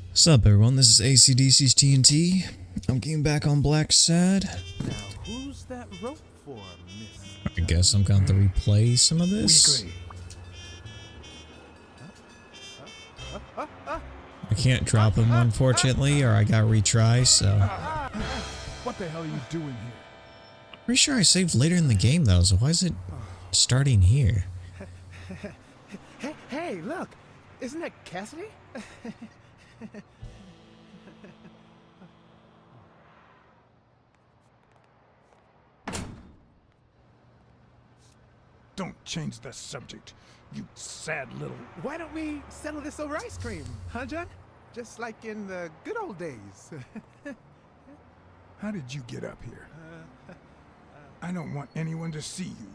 What's up, everyone? This is ACDC's TNT. I'm getting back on Blacksad. Now, who's that rope for, Miss? I guess I'm going to replay some of this. Weekly. I can't drop him, unfortunately, or I got retry, so. What the hell are you doing here? Pretty sure I saved later in the game, though, so why is it starting here? Hey, look! Isn't that Cassidy? Don't change the subject, you sad little... Why don't we settle this over ice cream, huh, John? Just like in the good old days. How did you get up here? I don't want anyone to see you.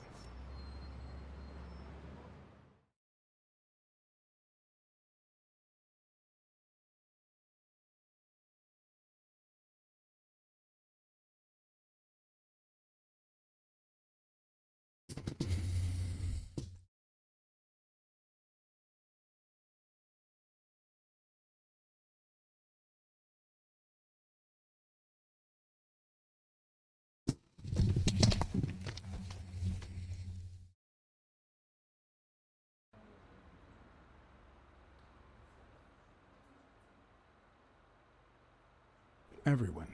Everyone,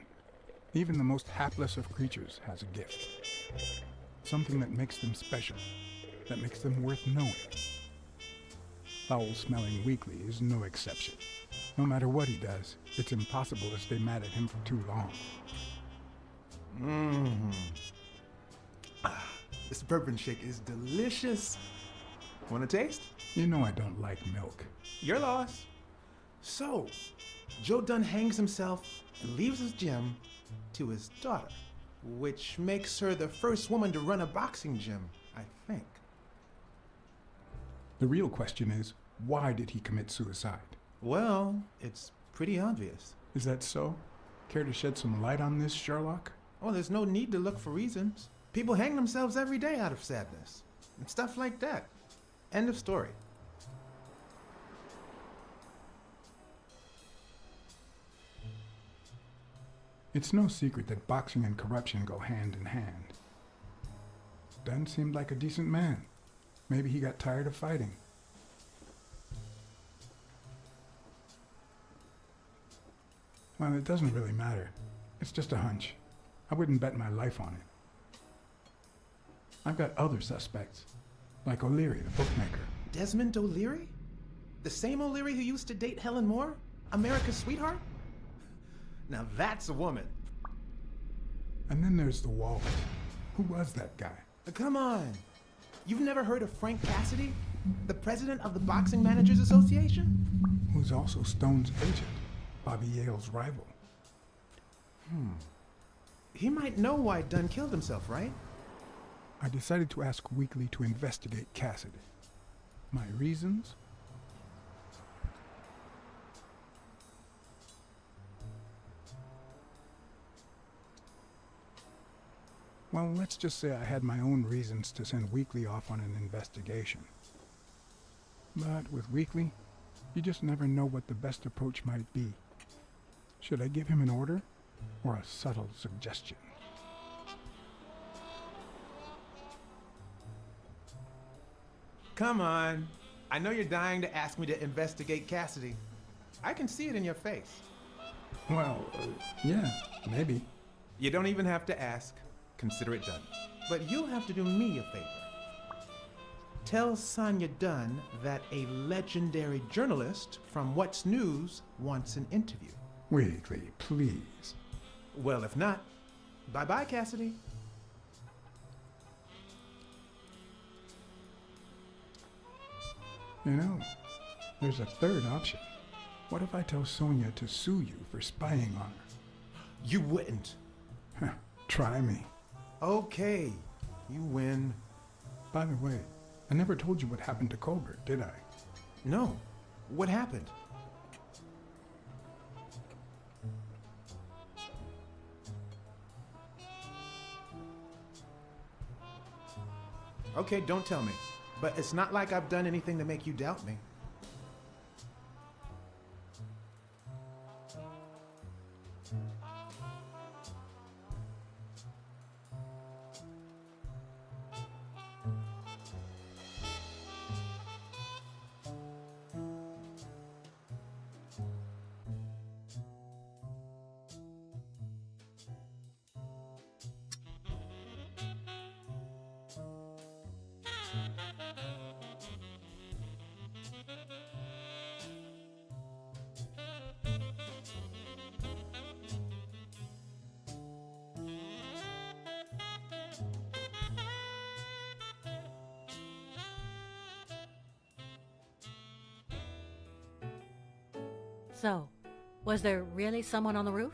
even the most hapless of creatures, has a gift. Something that makes them special, that makes them worth knowing. Foul-smelling Weekly is no exception. No matter what he does, it's impossible to stay mad at him for too long. This bourbon shake is delicious. Want a taste? You know I don't like milk. Your loss. So, Joe Dunn hangs himself and leaves his gym to his daughter, which makes her the first woman to run a boxing gym, I think. The real question is, why did he commit suicide? Well, it's pretty obvious. Is that so? Care to shed some light on this, Sherlock? Oh, there's no need to look for reasons. People hang themselves every day out of sadness and stuff like that. End of story. It's no secret that boxing and corruption go hand in hand. Dunn seemed like a decent man. Maybe he got tired of fighting. Well, it doesn't really matter. It's just a hunch. I wouldn't bet my life on it. I've got other suspects, like O'Leary, the bookmaker. Desmond O'Leary? The same O'Leary who used to date Helen Moore? America's sweetheart? Now that's a woman. And then there's the wallet. Who was that guy? Come on. You've never heard of Frank Cassidy? The president of the Boxing Managers Association? Who's also Stone's agent, Bobby Yale's rival. He might know why Dunn killed himself, right? I decided to ask Weekly to investigate Cassidy. My reasons? Well, let's just say I had my own reasons to send Weekly off on an investigation. But with Weekly, you just never know what the best approach might be. Should I give him an order or a subtle suggestion? Come on. I know you're dying to ask me to investigate Cassidy. I can see it in your face. Well, yeah, maybe. You don't even have to ask. Consider it done. But you'll have to do me a favor. Tell Sonia Dunn that a legendary journalist from What's News wants an interview. Weekly, please. Well, if not, bye-bye, Cassidy. You know, there's a third option. What if I tell Sonia to sue you for spying on You wouldn't. her? Try me. Okay, you win. By the way, I never told you what happened to Colbert, did I? No. What happened? Okay, don't tell me. But it's not like I've done anything to make you doubt me. So, was there really someone on the roof?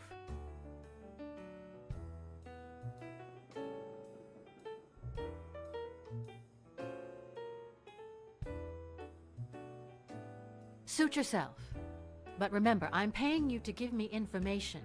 Suit yourself. But remember, I'm paying you to give me information.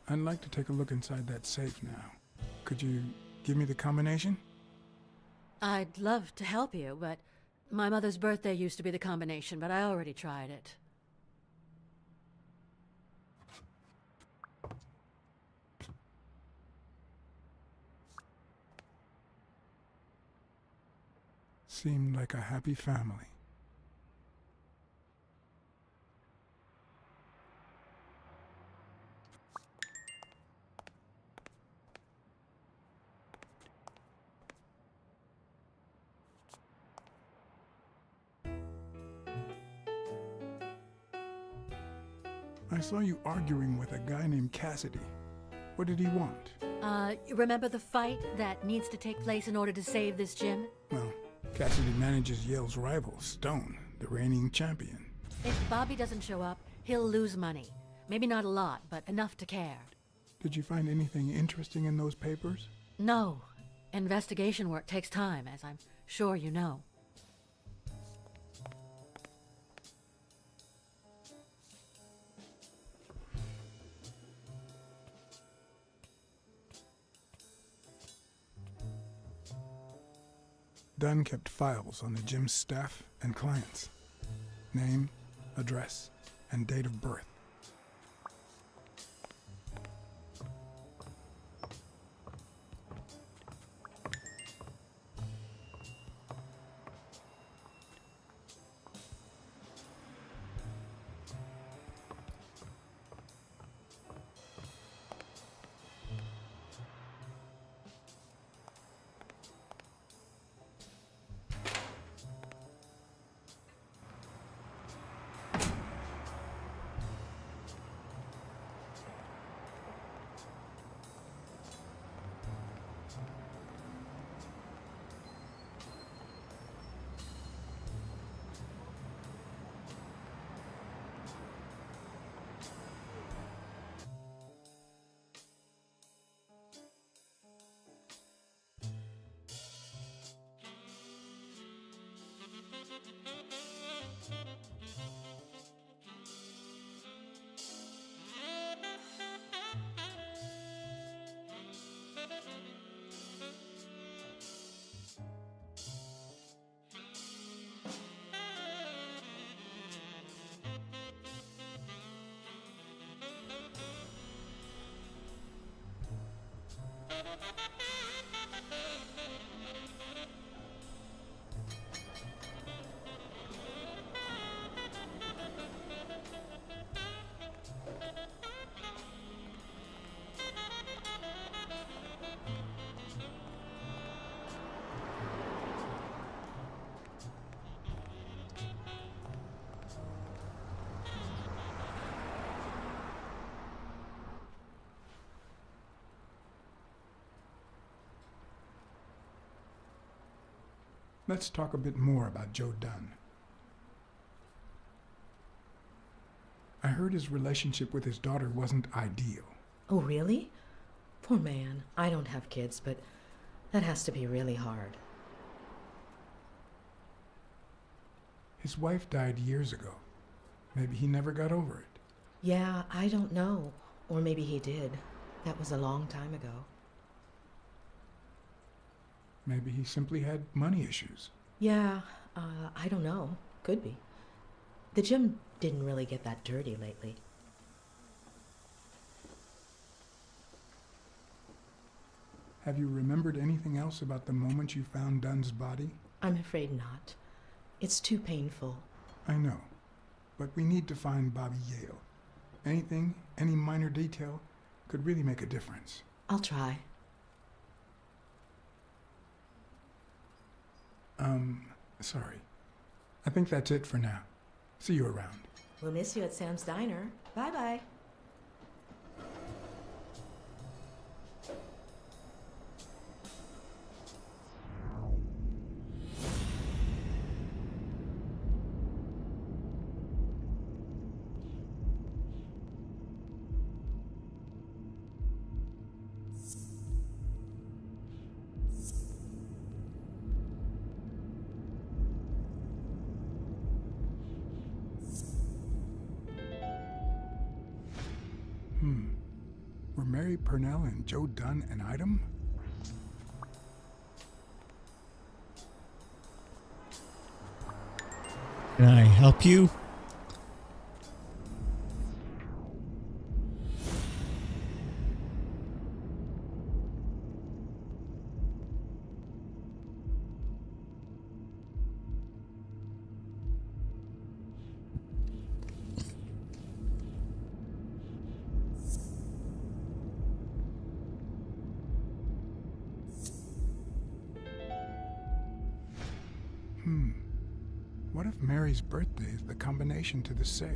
I'd like to take a look inside that safe now. Could you give me the combination? I'd love to help you, but my mother's birthday used to be the combination, but I already tried it. Seemed like a happy family. I saw you arguing with a guy named Cassidy. What did he want? Remember the fight that needs to take place in order to save this gym? Well, Cassidy manages Yale's rival, Stone, the reigning champion. If Bobby doesn't show up, he'll lose money. Maybe not a lot, but enough to care. Did you find anything interesting in those papers? No. Investigation work takes time, as I'm sure you know. Dunn kept files on the gym's staff and clients. Name, address, and date of birth. Let's talk a bit more about Joe Dunn. I heard his relationship with his daughter wasn't ideal. Oh, really? Poor man. I don't have kids, but that has to be really hard. His wife died years ago. Maybe he never got over it. Yeah, I don't know. Or maybe he did. That was a long time ago. Maybe he simply had money issues. Yeah, I don't know. Could be. The gym didn't really get that dirty lately. Have you remembered anything else about the moment you found Dunn's body? I'm afraid not. It's too painful. I know, but we need to find Bobby Yale. Anything, any minor detail, could really make a difference. I'll try. Sorry. I think that's it for now. See you around. We'll miss you at Sam's Diner. Bye-bye. Were Mary Purnell and Joe Dunn an item? Can I help you? What if Mary's birthday is the combination to the safe?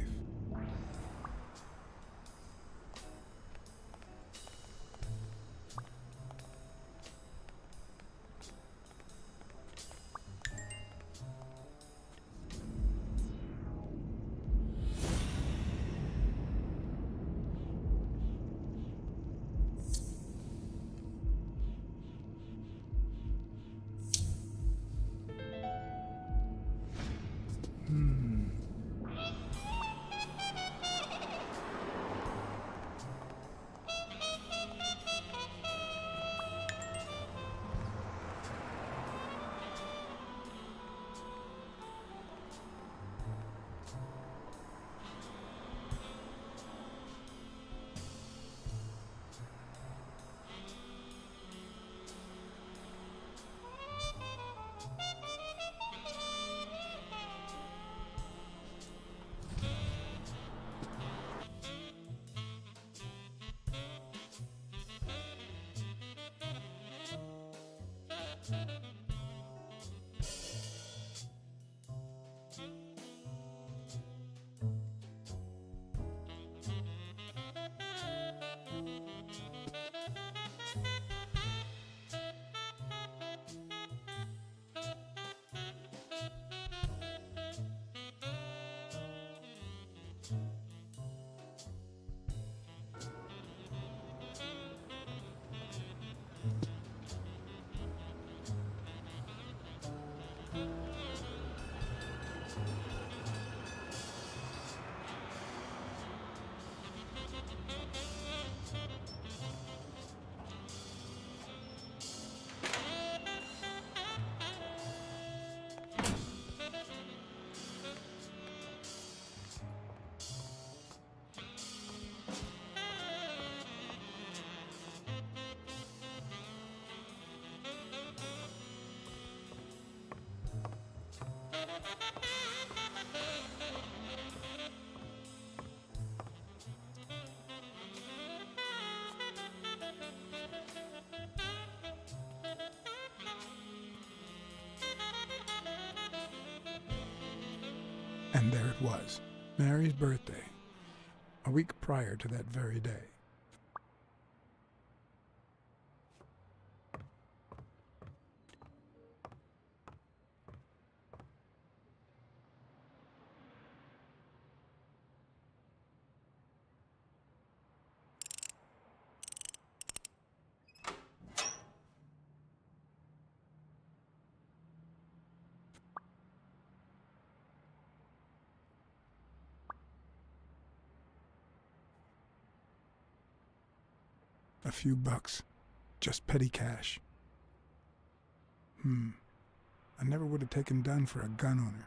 And there it was, Mary's birthday, a week prior to that very day. A few bucks. Just petty cash. I never would have taken Dunn for a gun owner.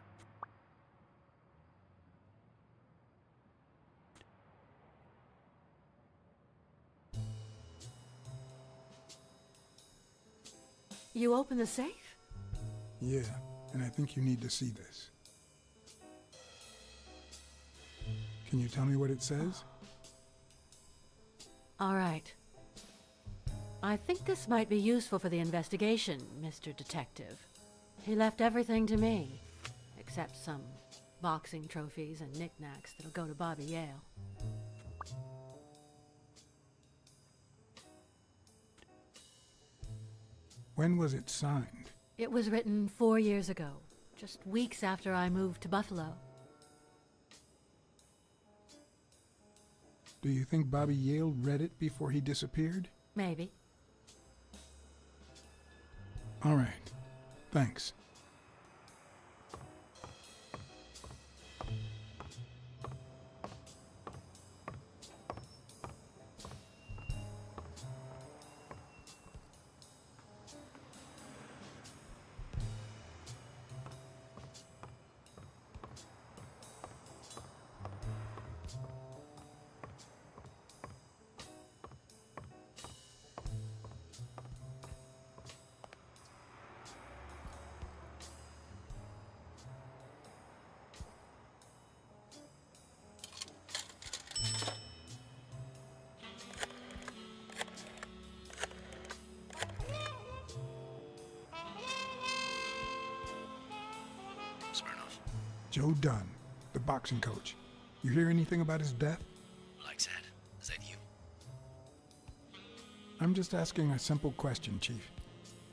You open the safe? Yeah, and I think you need to see this. Can you tell me what it says? All right. I think this might be useful for the investigation, Mr. Detective. He left everything to me, except some boxing trophies and knickknacks that'll go to Bobby Yale. When was it signed? It was written 4 years ago, just weeks after I moved to Buffalo. Do you think Bobby Yale read it before he disappeared? Maybe. All right. Thanks. Joe Dunn, the boxing coach. You hear anything about his death? Blacksad, is that you? I'm just asking a simple question, Chief.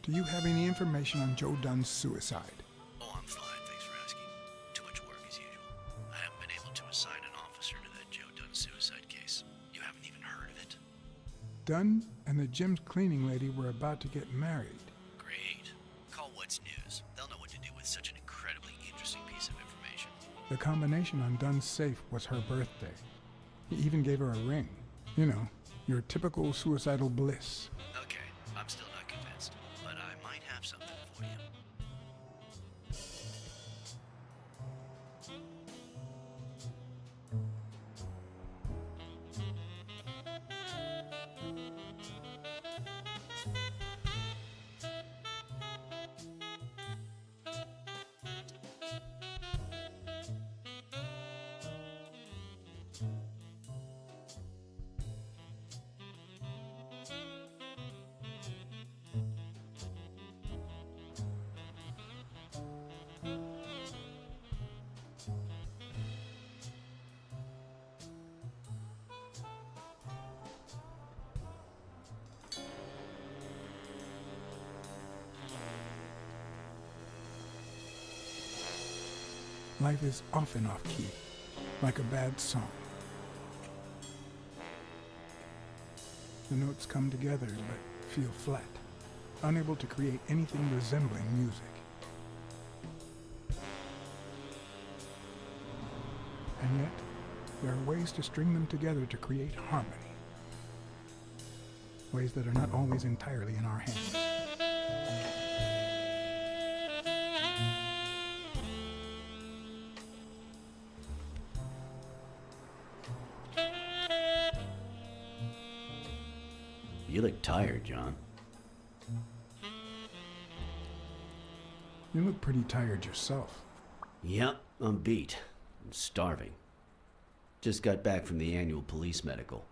Do you have any information on Joe Dunn's suicide? Oh, I'm fine, thanks for asking. Too much work as usual. I haven't been able to assign an officer to that Joe Dunn suicide case. You haven't even heard of it? Dunn and the gym's cleaning lady were about to get married. Great. Call What's News. They'll know what to do with such an incredibly interesting piece of information. The combination on Dunn's safe was her birthday. He even gave her a ring. You know, your typical suicidal bliss. Okay, I'm still not convinced, but I might have something for you. Life is off and off key, like a bad song. The notes come together but feel flat, unable to create anything resembling music. And yet, there are ways to string them together to create harmony. Ways that are not always entirely in our hands. You look tired, John. You look pretty tired yourself. Yep, I'm beat. I'm starving. Just got back from the annual police medical.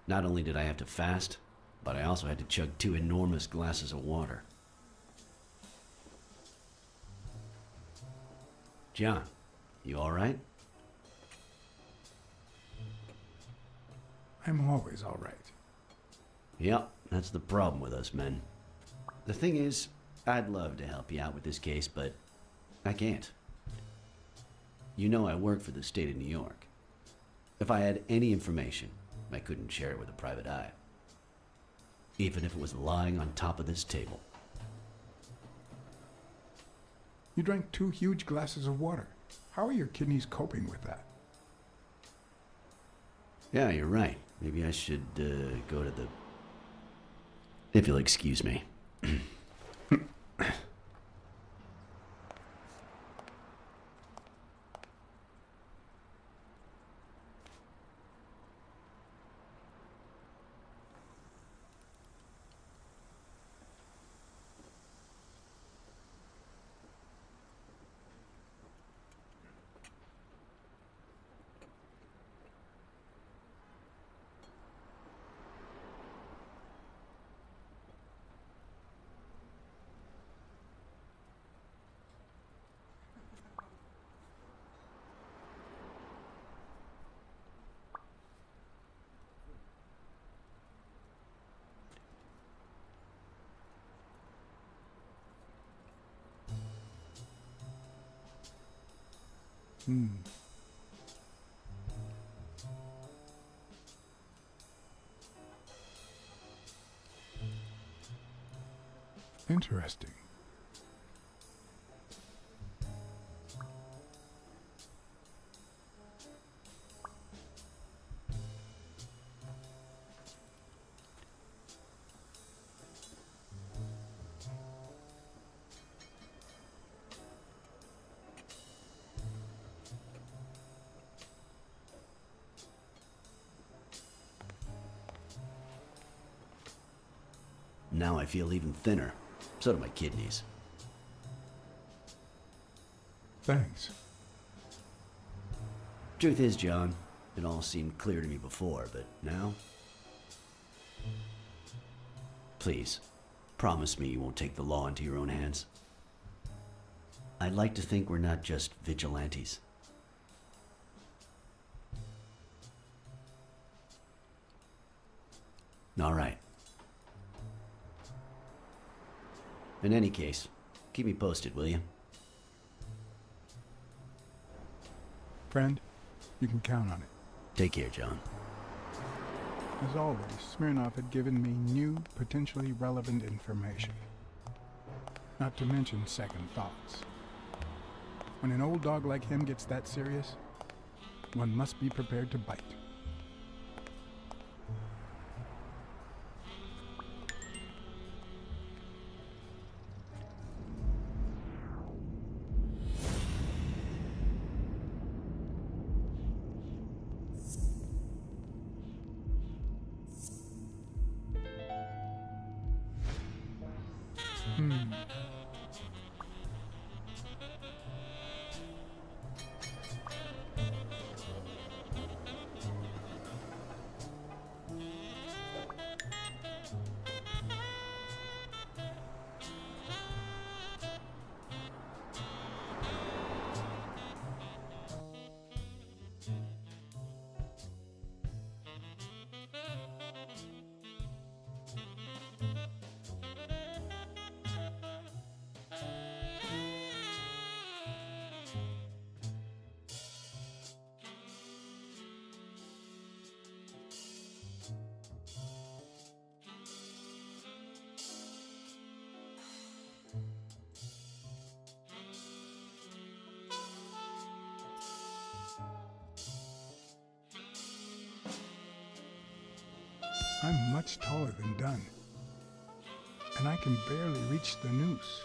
Not only did I have to fast, but I also had to chug 2 enormous glasses of water. John, you all right? I'm always all right. Yep, that's the problem with us men. The thing is, I'd love to help you out with this case, but I can't. You know I work for the state of New York. If I had any information, I couldn't share it with a private eye. Even if it was lying on top of this table. You drank 2 huge glasses of water. How are your kidneys coping with that? Yeah, you're right. Maybe I should go to the... If you'll excuse me. Interesting. Now I feel even thinner. So do my kidneys. Thanks. Truth is, John, it all seemed clear to me before, but now? Please, promise me you won't take the law into your own hands. I'd like to think we're not just vigilantes. All right. In any case, keep me posted, will you? Friend, you can count on it. Take care, John. As always, Smirnov had given me new, potentially relevant information. Not to mention second thoughts. When an old dog like him gets that serious, one must be prepared to bite. I'm much taller than Dunn, and I can barely reach the noose.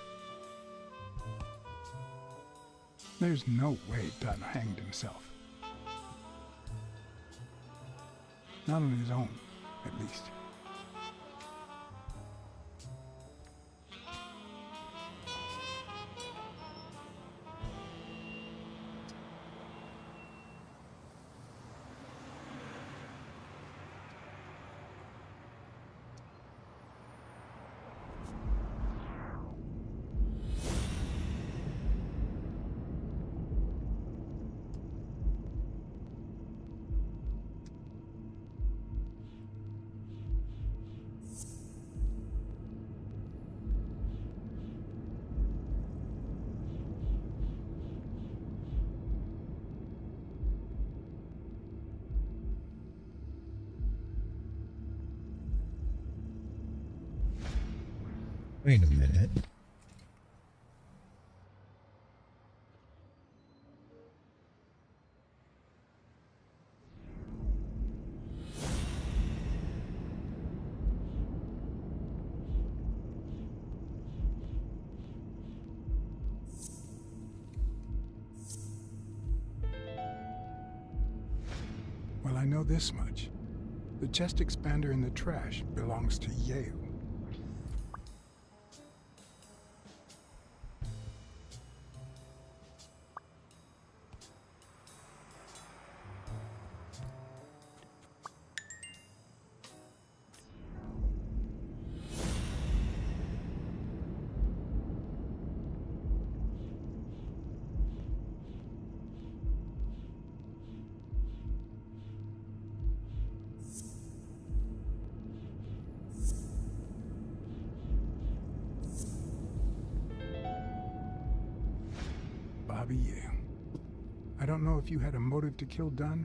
There's no way Dunn hanged himself. Not on his own, at least. Wait a minute. I know this much. The chest expander in the trash belongs to Yale. Bobby Yale. I don't know if you had a motive to kill Dunn,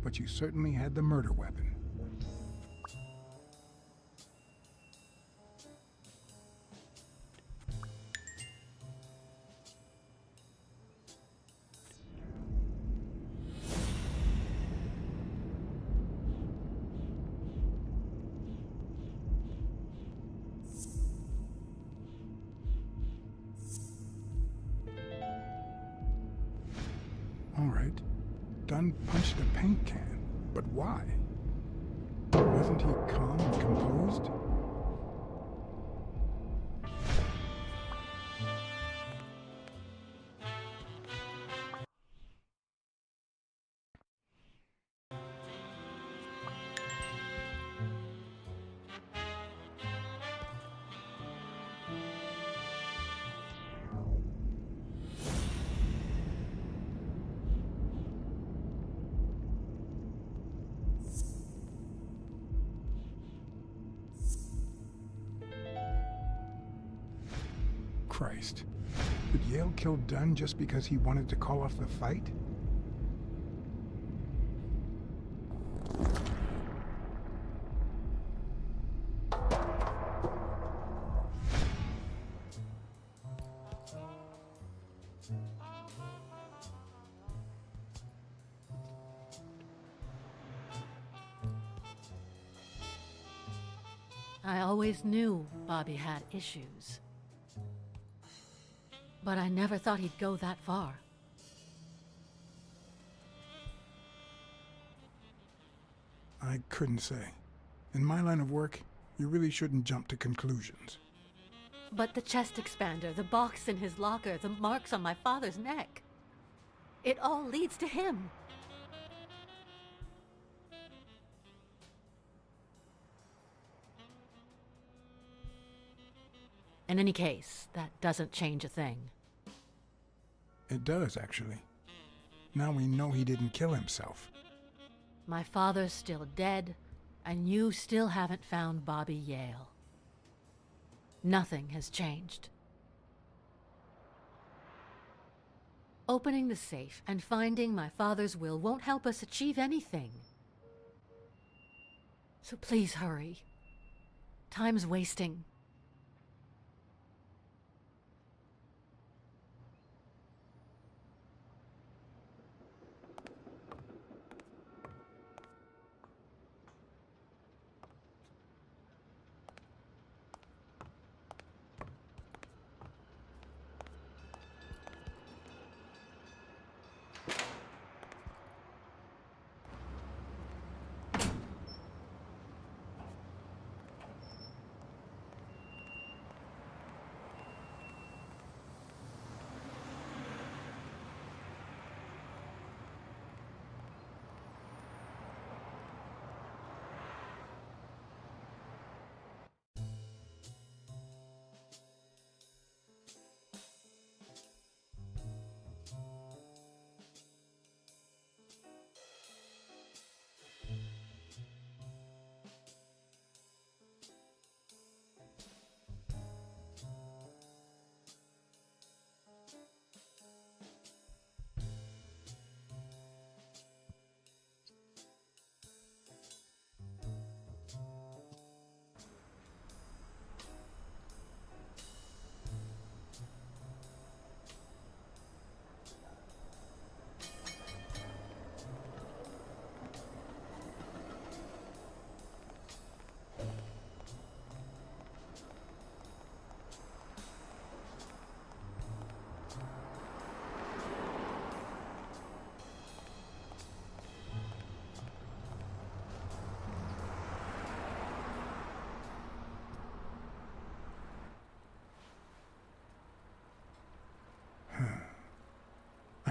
but you certainly had the murder weapon. All right. Dunn punched a paint can, but why? Wasn't he calm and composed? Christ. Did Yale kill Dunn just because he wanted to call off the fight? I always knew Bobby had issues. But I never thought he'd go that far. I couldn't say. In my line of work, you really shouldn't jump to conclusions. But the chest expander, the box in his locker, the marks on my father's neck. It all leads to him. In any case, that doesn't change a thing. It does, actually. Now we know he didn't kill himself. My father's still dead, and you still haven't found Bobby Yale. Nothing has changed. Opening the safe and finding my father's will won't help us achieve anything. So please hurry. Time's wasting.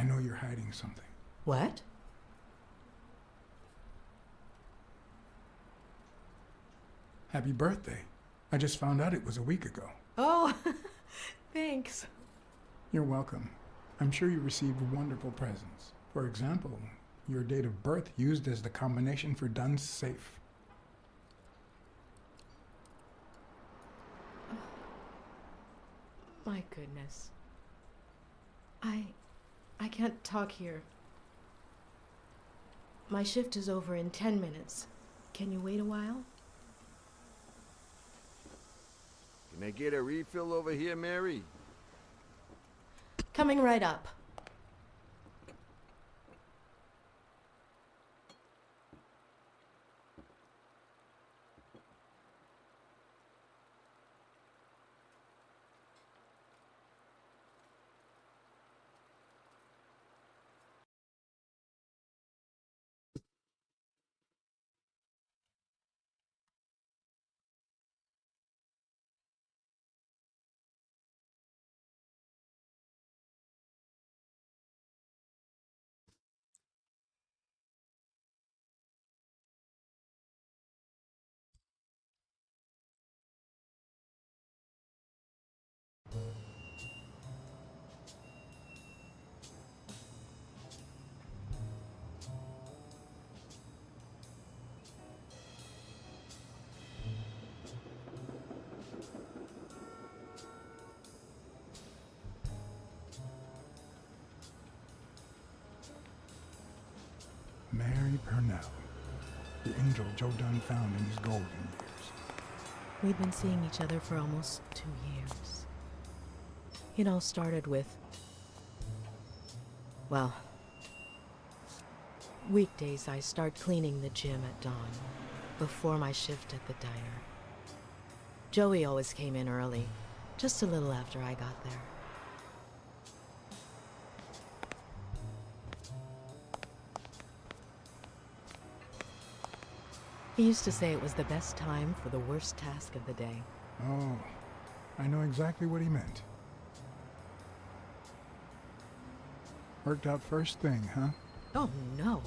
I know you're hiding something. What? Happy birthday. I just found out it was a week ago. Oh, thanks. You're welcome. I'm sure you received wonderful presents. For example, your date of birth used as the combination for Dunn's safe. My goodness. I can't talk here. My shift is over in 10 minutes. Can you wait a while? Can I get a refill over here, Mary? Coming right up. Mary Purnell, the angel Joe Dunn found in his golden years. We've been seeing each other for almost 2 years. It all started with, well, weekdays I start cleaning the gym at dawn, before my shift at the diner. Joey always came in early, just a little after I got there. He used to say it was the best time for the worst task of the day. Oh, I know exactly what he meant. Worked out first thing, huh? Oh no.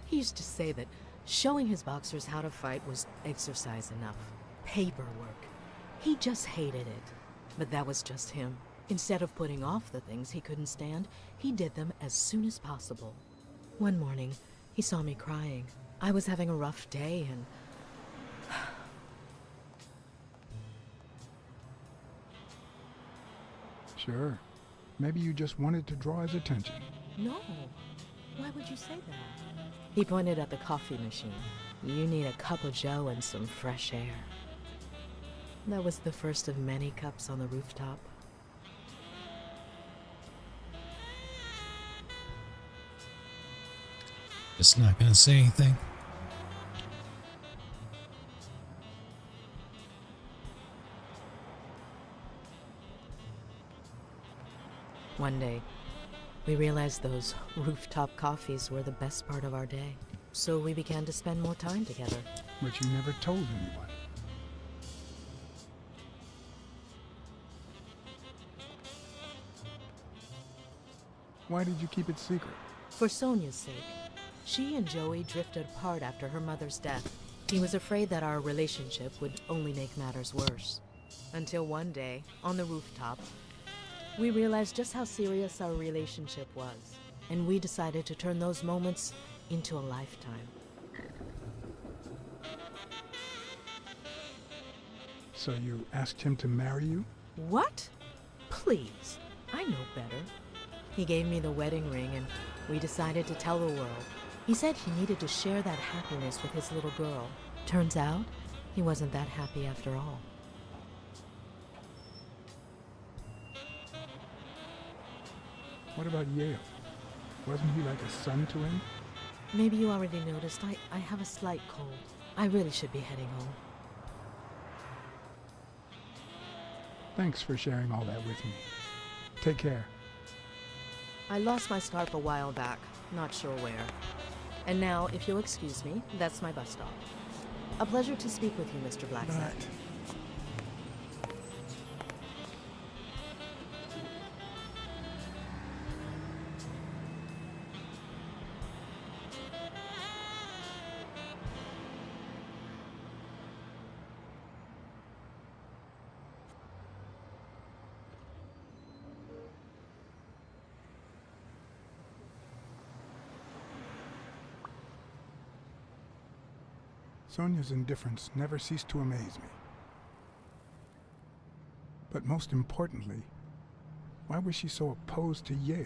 He used to say that showing his boxers how to fight was exercise enough. Paperwork. He just hated it. But that was just him. Instead of putting off the things he couldn't stand, he did them as soon as possible. One morning, he saw me crying. I was having a rough day and... Sure. Maybe you just wanted to draw his attention. No. Why would you say that? He pointed at the coffee machine. You need a cup of joe and some fresh air. That was the first of many cups on the rooftop. Just not gonna say anything. One day, we realized those rooftop coffees were the best part of our day. So we began to spend more time together. But you never told anyone. Why did you keep it secret? For Sonia's sake. She and Joey drifted apart after her mother's death. He was afraid that our relationship would only make matters worse. Until one day, on the rooftop, we realized just how serious our relationship was. And we decided to turn those moments into a lifetime. So you asked him to marry you? What? Please, I know better. He gave me the wedding ring and we decided to tell the world. He said he needed to share that happiness with his little girl. Turns out, he wasn't that happy after all. What about Yale? Wasn't he like a son to him? Maybe you already noticed, I have a slight cold. I really should be heading home. Thanks for sharing all that with me. Take care. I lost my scarf a while back, not sure where. And now, if you'll excuse me, that's my bus stop. A pleasure to speak with you, Mr. Blacksad. Sonia's indifference never ceased to amaze me. But most importantly, why was she so opposed to Yale?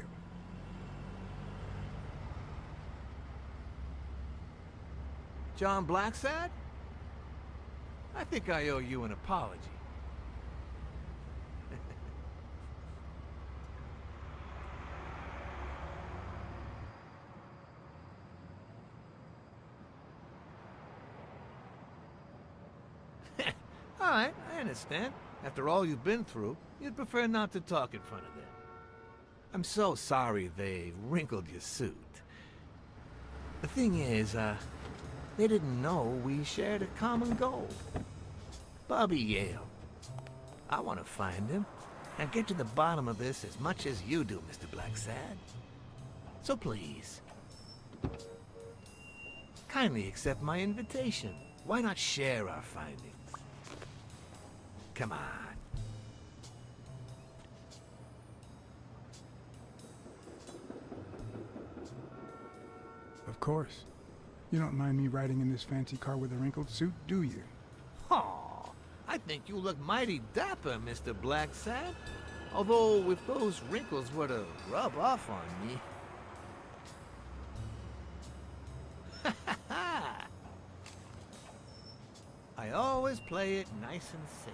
John Blacksad? I think I owe you an apology. All right, I understand. After all you've been through, you'd prefer not to talk in front of them. I'm so sorry they wrinkled your suit. The thing is, they didn't know we shared a common goal. Bobby Yale. I want to find him and get to the bottom of this as much as you do, Mr. Blacksad. So please, kindly accept my invitation. Why not share our findings? Come on. Of course. You don't mind me riding in this fancy car with a wrinkled suit, do you? Oh, I think you look mighty dapper, Mr. Blacksad. Although, if those wrinkles were to rub off on me... I always play it nice and safe.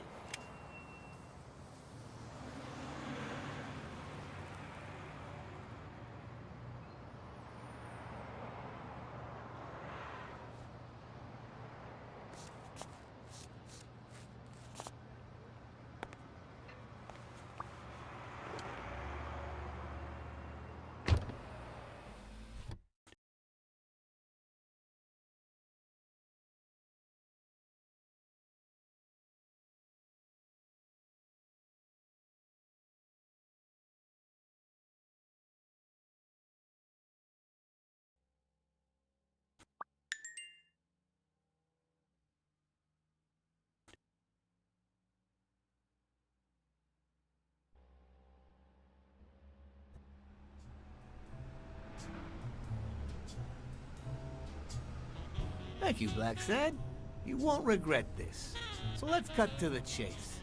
Thank you, Blacksad. You won't regret this. So let's cut to the chase.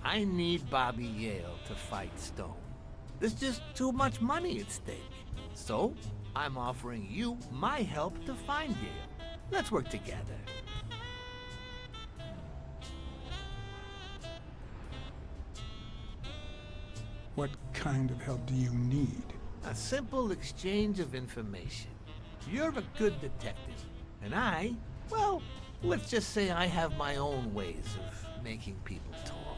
I need Bobby Yale to fight Stone. There's just too much money at stake. So, I'm offering you my help to find Yale. Let's work together. What kind of help do you need? A simple exchange of information. You're a good detective. And I, well, let's just say I have my own ways of making people talk.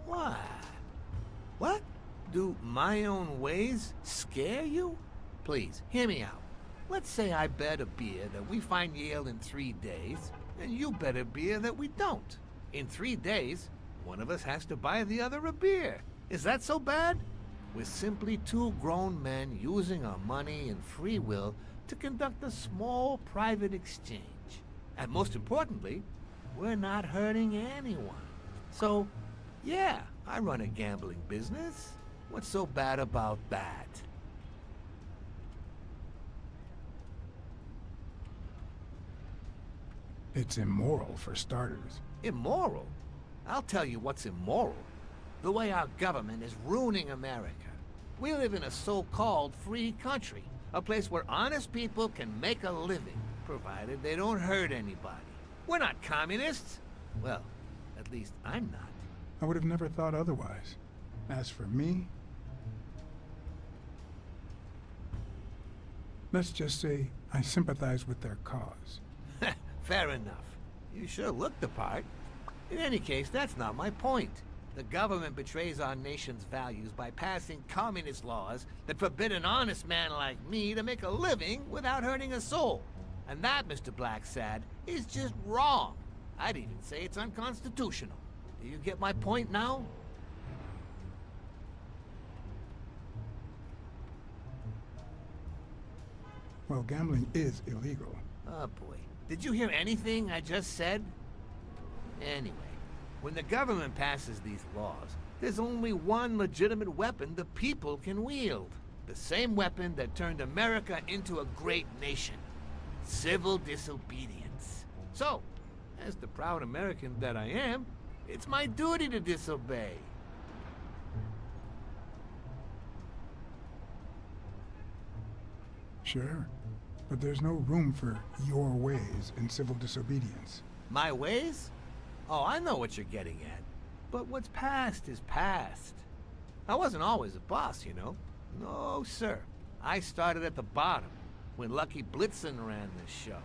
Why? What? Do my own ways scare you? Please, hear me out. Let's say I bet a beer that we find Yale in 3 days, and you bet a beer that we don't. In 3 days, one of us has to buy the other a beer. Is that so bad? We're simply two grown men using our money and free will to conduct a small private exchange. And most importantly, we're not hurting anyone. So, yeah, I run a gambling business. What's so bad about that? It's immoral, for starters. Immoral? I'll tell you what's immoral. The way our government is ruining America. We live in a so-called free country, a place where honest people can make a living, provided they don't hurt anybody. We're not communists. Well, at least I'm not. I would have never thought otherwise. As for me, let's just say I sympathize with their cause. Fair enough. You sure look the part. In any case, that's not my point. The government betrays our nation's values by passing communist laws that forbid an honest man like me to make a living without hurting a soul. And that, Mr. Blacksad, is just wrong. I'd even say it's unconstitutional. Do you get my point now? Well, gambling is illegal. Oh boy. Did you hear anything I just said? Anyway. When the government passes these laws, there's only one legitimate weapon the people can wield. The same weapon that turned America into a great nation. Civil disobedience. So, as the proud American that I am, it's my duty to disobey. Sure, but there's no room for your ways in civil disobedience. My ways? Oh, I know what you're getting at. But what's past is past. I wasn't always a boss, you know. No, sir. I started at the bottom, when Lucky Blitzen ran the show.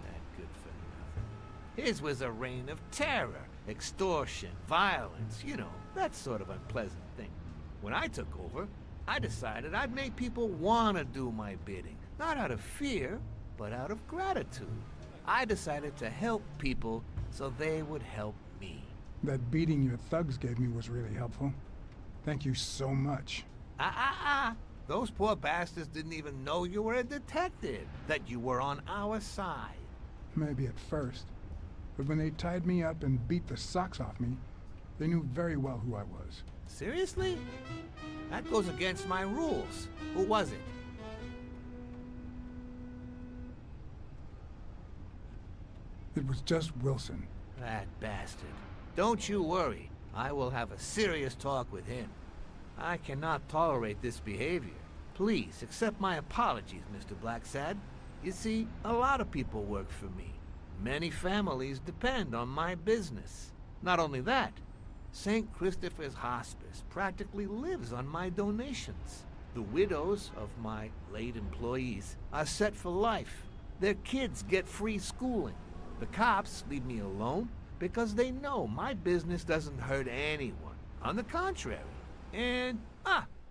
That good for nothing. His was a reign of terror, extortion, violence, you know, that sort of unpleasant thing. When I took over, I decided I'd make people want to do my bidding. Not out of fear, but out of gratitude. I decided to help people so they would help me. That beating your thugs gave me was really helpful. Thank you so much. Those poor bastards didn't even know you were a detective, that you were on our side. Maybe at first. But when they tied me up and beat the socks off me, they knew very well who I was. Seriously? That goes against my rules. Who was it? It was just Wilson. That bastard. Don't you worry. I will have a serious talk with him. I cannot tolerate this behavior. Please accept my apologies, Mr. Blacksad. You see, a lot of people work for me. Many families depend on my business. Not only that, St. Christopher's Hospice practically lives on my donations. The widows of my late employees are set for life. Their kids get free schooling. The cops leave me alone because they know my business doesn't hurt anyone. On the contrary. And,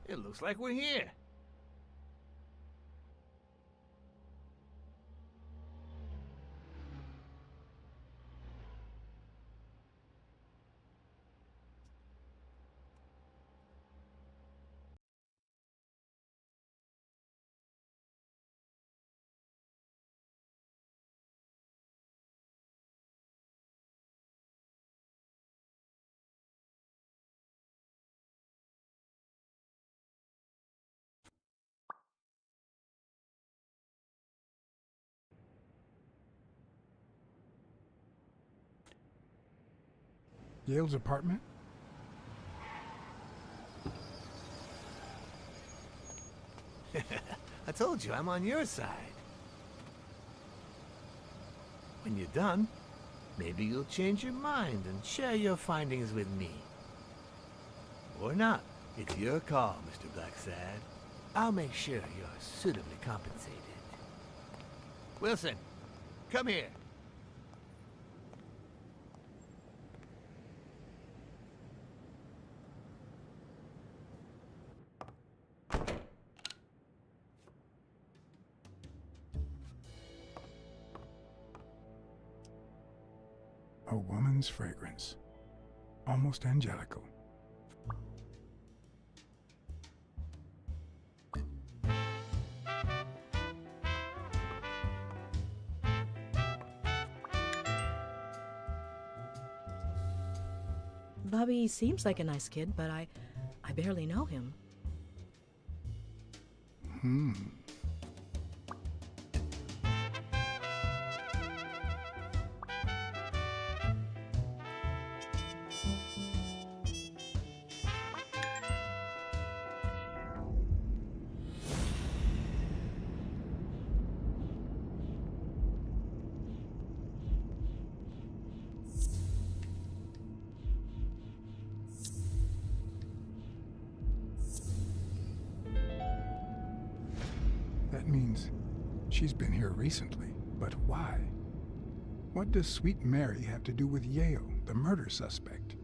it looks like we're here. Yale's apartment? I told you, I'm on your side. When you're done, maybe you'll change your mind and share your findings with me. Or not. It's your call, Mr. Blacksad. I'll make sure you're suitably compensated. Wilson, come here. A woman's fragrance. Almost angelical. Bobby seems like a nice kid, but I barely know him. That means she's been here recently. But why? What does Sweet Mary have to do with Yale, the murder suspect?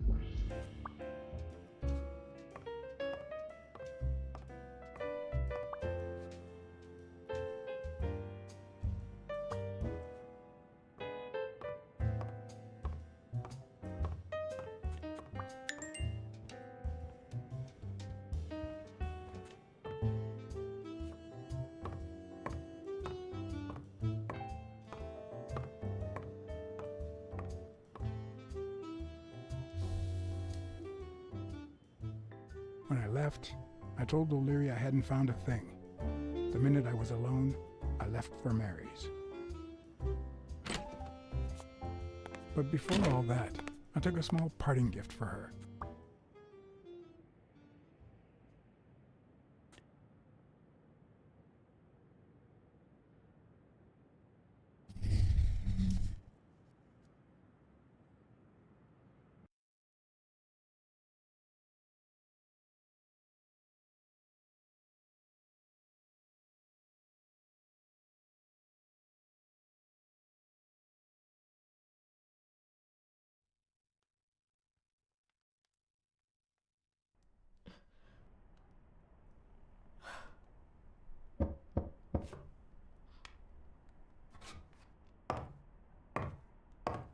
When I left, I told O'Leary I hadn't found a thing. The minute I was alone, I left for Mary's. But before all that, I took a small parting gift for her.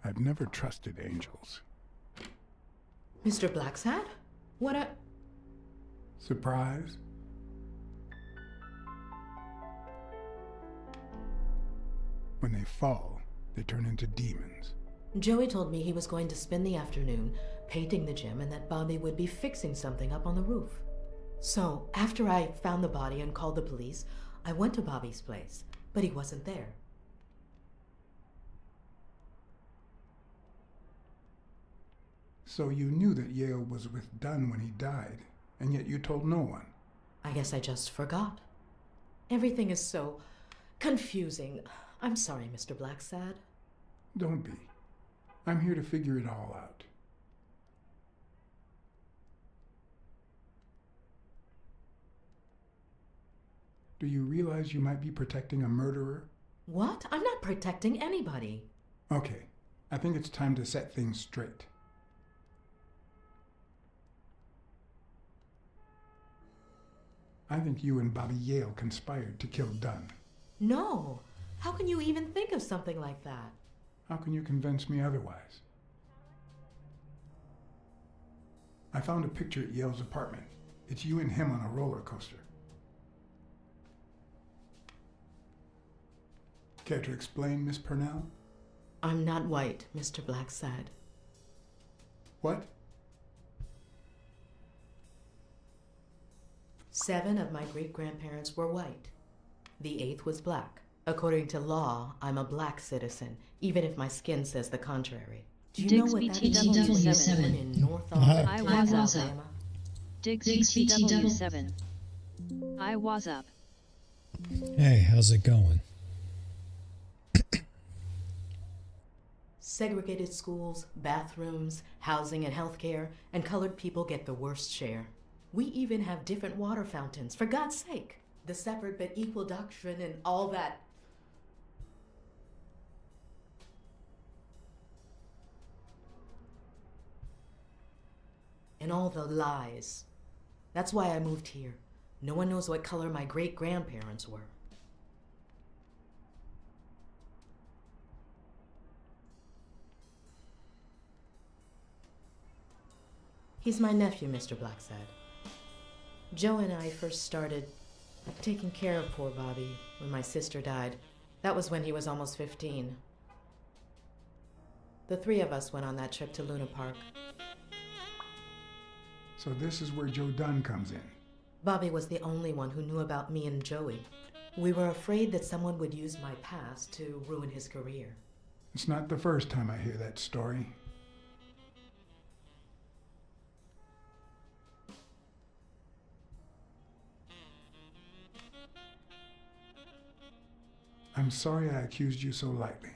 I've never trusted angels. Mr. Blacksad? What a... Surprise? When they fall, they turn into demons. Joey told me he was going to spend the afternoon painting the gym and that Bobby would be fixing something up on the roof. So, after I found the body and called the police, I went to Bobby's place, but he wasn't there. So you knew that Yale was with Dunn when he died, and yet you told no one. I guess I just forgot. Everything is so confusing. I'm sorry, Mr. Blacksad. Don't be. I'm here to figure it all out. Do you realize you might be protecting a murderer? What? I'm not protecting anybody. Okay, I think it's time to set things straight. I think you and Bobby Yale conspired to kill Dunn. No. How can you even think of something like that? How can you convince me otherwise? I found a picture at Yale's apartment. It's you and him on a roller coaster. Care to explain, Miss Purnell? I'm not white, Mr. Blacksad. What? 7 of my great-grandparents were white. The 8th was black. According to law, I'm a black citizen, even if my skin says the contrary. Do you know what that means when you're born in North Alabama? Diggs PTW7. I was up. Hey, how's it going? Segregated schools, bathrooms, housing and healthcare, and colored people get the worst share. We even have different water fountains, for God's sake. The separate but equal doctrine and all that. And all the lies. That's why I moved here. No one knows what color my great-grandparents were. He's my nephew, Mr. Blacksad. Joe and I first started taking care of poor Bobby when my sister died. That was when he was almost 15. The 3 of us went on that trip to Luna Park. So this is where Joe Dunn comes in. Bobby was the only one who knew about me and Joey. We were afraid that someone would use my past to ruin his career. It's not the first time I hear that story. I'm sorry I accused you so lightly.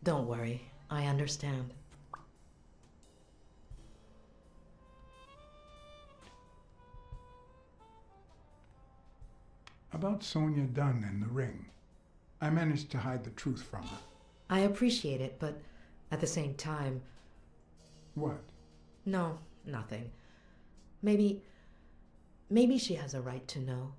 Don't worry, I understand. About Sonia Dunn and the ring. I managed to hide the truth from her. I appreciate it, but at the same time... What? No, nothing. Maybe she has a right to know.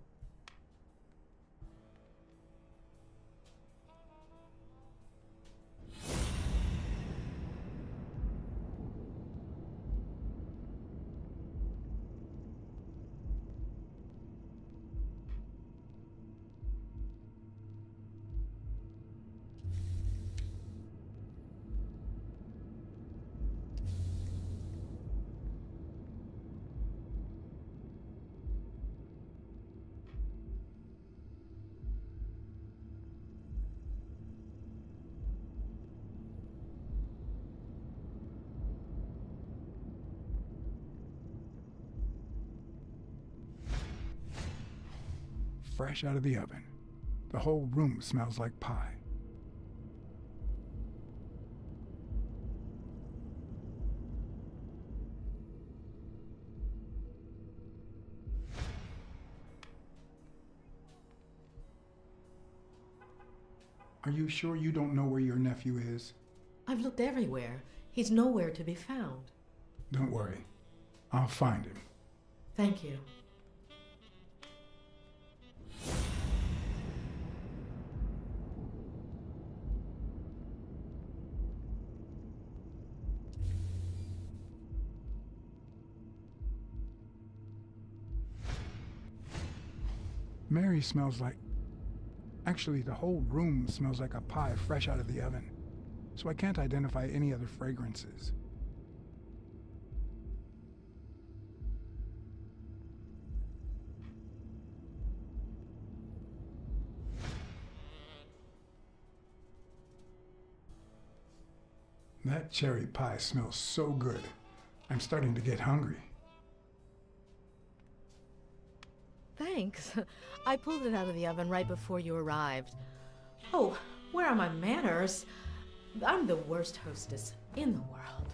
fresh out of the oven. The whole room smells like pie. Are you sure you don't know where your nephew is? I've looked everywhere. He's nowhere to be found. Don't worry. I'll find him. Thank you. Mary smells like... Actually, the whole room smells like a pie fresh out of the oven, so I can't identify any other fragrances. That cherry pie smells so good. I'm starting to get hungry. Thanks. I pulled it out of the oven right before you arrived. Oh, where are my manners? I'm the worst hostess in the world.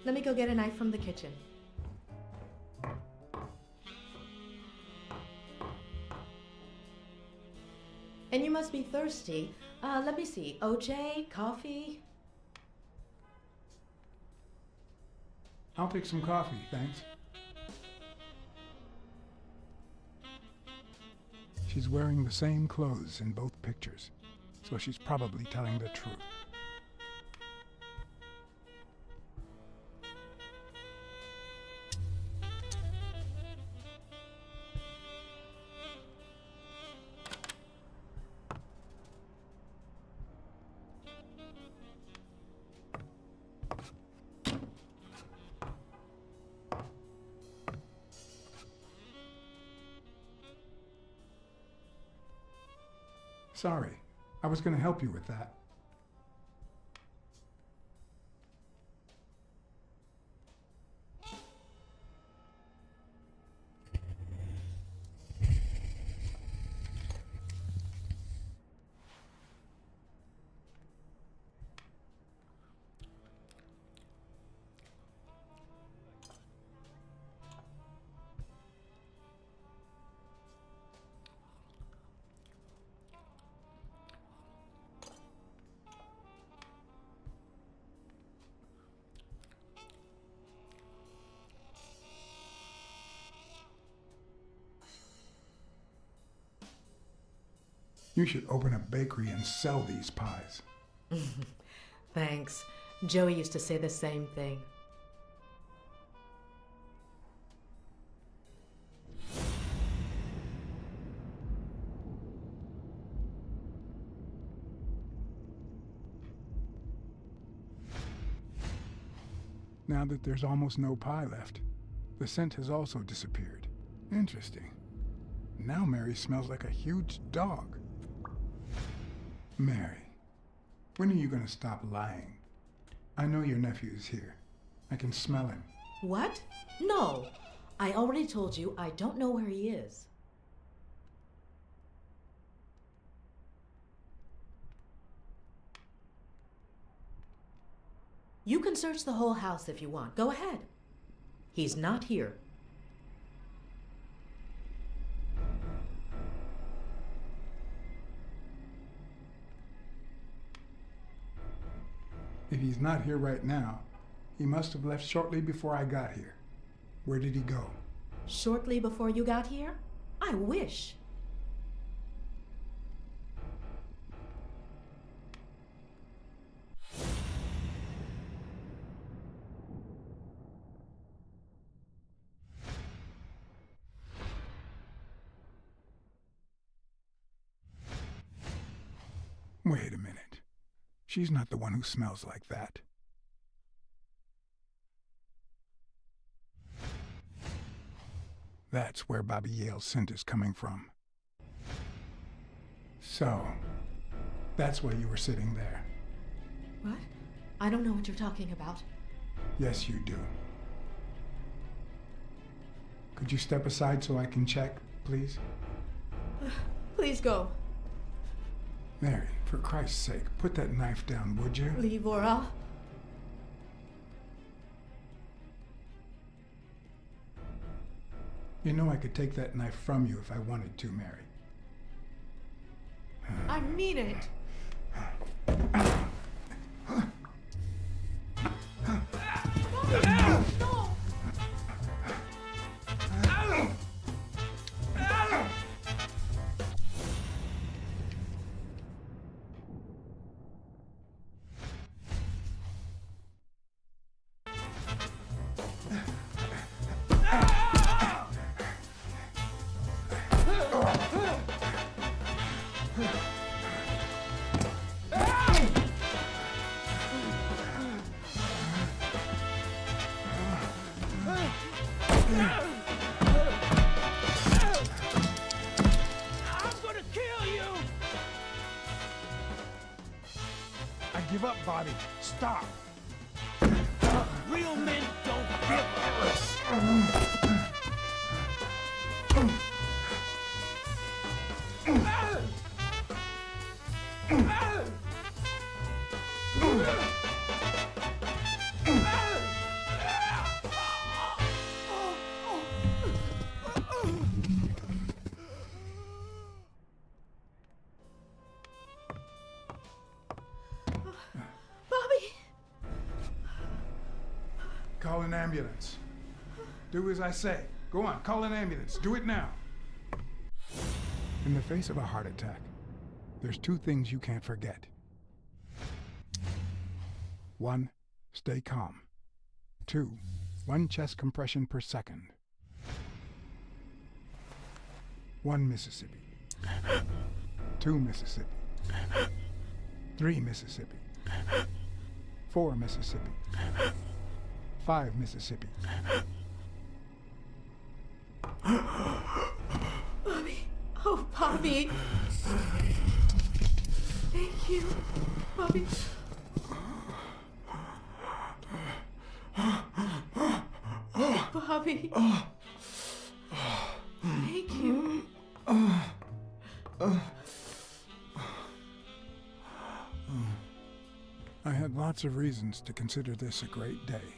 Let me go get a knife from the kitchen. And you must be thirsty. Let me see. OJ, coffee? I'll take some coffee, thanks. She's wearing the same clothes in both pictures, so she's probably telling the truth. Sorry, I was going to help you with that. You should open a bakery and sell these pies. Thanks. Joey used to say the same thing. Now that there's almost no pie left, the scent has also disappeared. Interesting. Now Mary smells like a huge dog. Mary, when are you going to stop lying? I know your nephew is here. I can smell him. What? No. I already told you I don't know where he is. You can search the whole house if you want. Go ahead. He's not here. If he's not here right now, he must have left shortly before I got here. Where did he go? Shortly before you got here? I wish. Wait a minute. She's not the one who smells like that. That's where Bobby Yale's scent is coming from. So, that's why you were sitting there. What? I don't know what you're talking about. Yes, you do. Could you step aside so I can check, please? Please go. Mary, for Christ's sake, put that knife down, would you? Leave or I'll... You know I could take that knife from you if I wanted to, Mary. I mean it. No! I give up, Bobby. Stop. Real men don't give up. Bobby! Call an ambulance. Do as I say. Go on, call an ambulance. Do it now. In the face of a heart attack, there's two things you can't forget. 1, stay calm. 2, 1 chest compression per second. 1 Mississippi. 2 Mississippi. 3 Mississippi. 4 Mississippi. 5 Mississippi. Bobby! Oh, Bobby! Thank you, Bobby. Bobby. Thank you. I had lots of reasons to consider this a great day.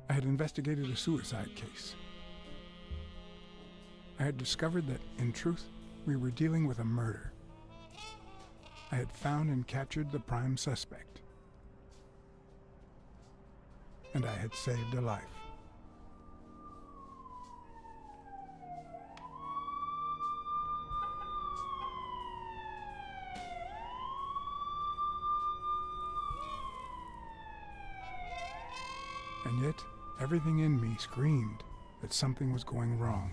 I had investigated a suicide case. I had discovered that, in truth, we were dealing with a murder. I had found and captured the prime suspect. And I had saved a life. And yet, everything in me screamed that something was going wrong.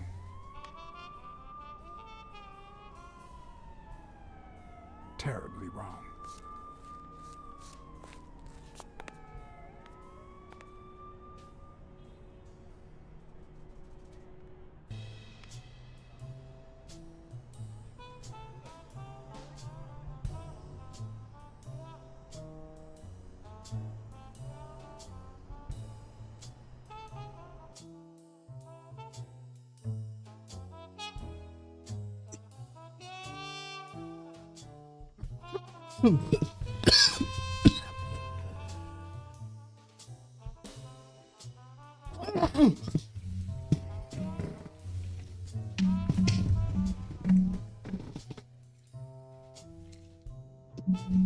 Terribly wrong.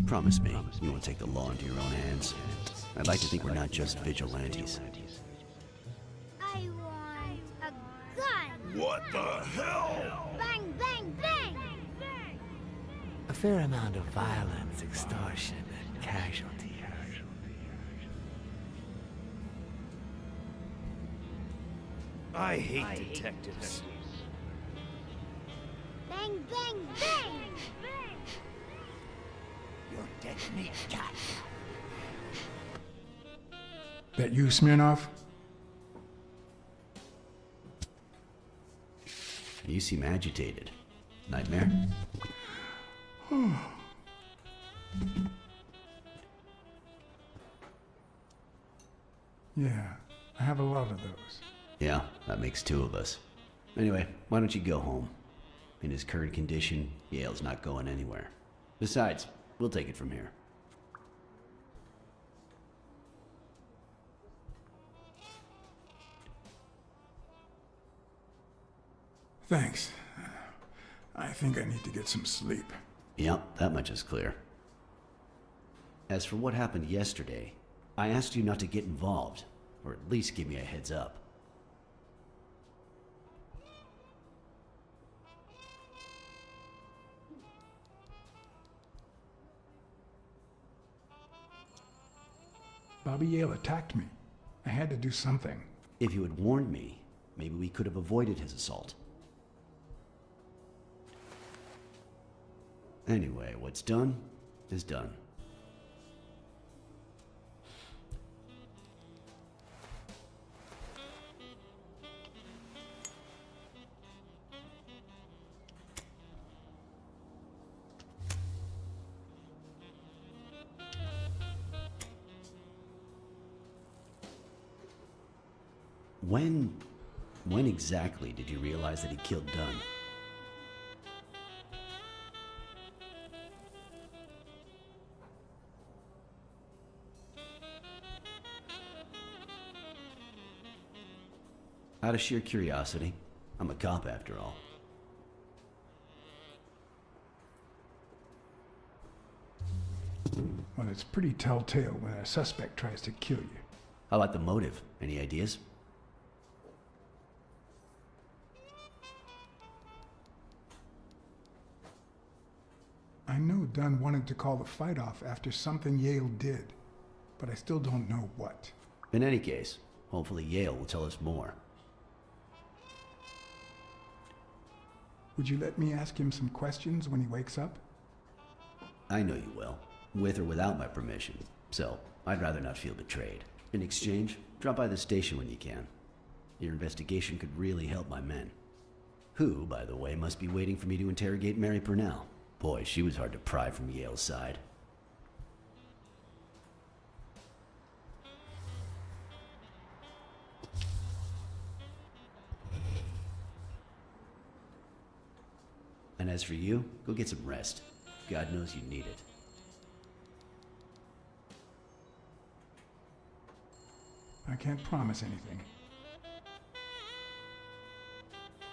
Promise me you won't take the law into your own hands. I'd like to think we're not just vigilantes. I want a gun! What the hell? Bang, bang, bang! A fair amount of violence, extortion, and casualty. I hate detectives. Bang, bang, bang! You're dead meat, cat. That you, Smirnoff? You seem agitated. Nightmare? Yeah, I have a lot of those. Yeah, that makes two of us. Anyway, why don't you go home? In his current condition, Yale's not going anywhere. Besides, we'll take it from here. Thanks. I think I need to get some sleep. Yep, that much is clear. As for what happened yesterday, I asked you not to get involved, or at least give me a heads up. Bobby Yale attacked me. I had to do something. If you had warned me, maybe we could have avoided his assault. Anyway, what's done is done. When exactly did you realize that he killed Dunn? Out of sheer curiosity. I'm a cop after all. Well, it's pretty telltale when a suspect tries to kill you. How about the motive? Any ideas? I know Dunn wanted to call the fight off after something Yale did, but I still don't know what. In any case, hopefully Yale will tell us more. Would you let me ask him some questions when he wakes up? I know you will, with or without my permission, so I'd rather not feel betrayed. In exchange, drop by the station when you can. Your investigation could really help my men. Who, by the way, must be waiting for me to interrogate Mary Purnell. Boy, she was hard to pry from Yale's side. And as for you, go get some rest. God knows you need it. I can't promise anything.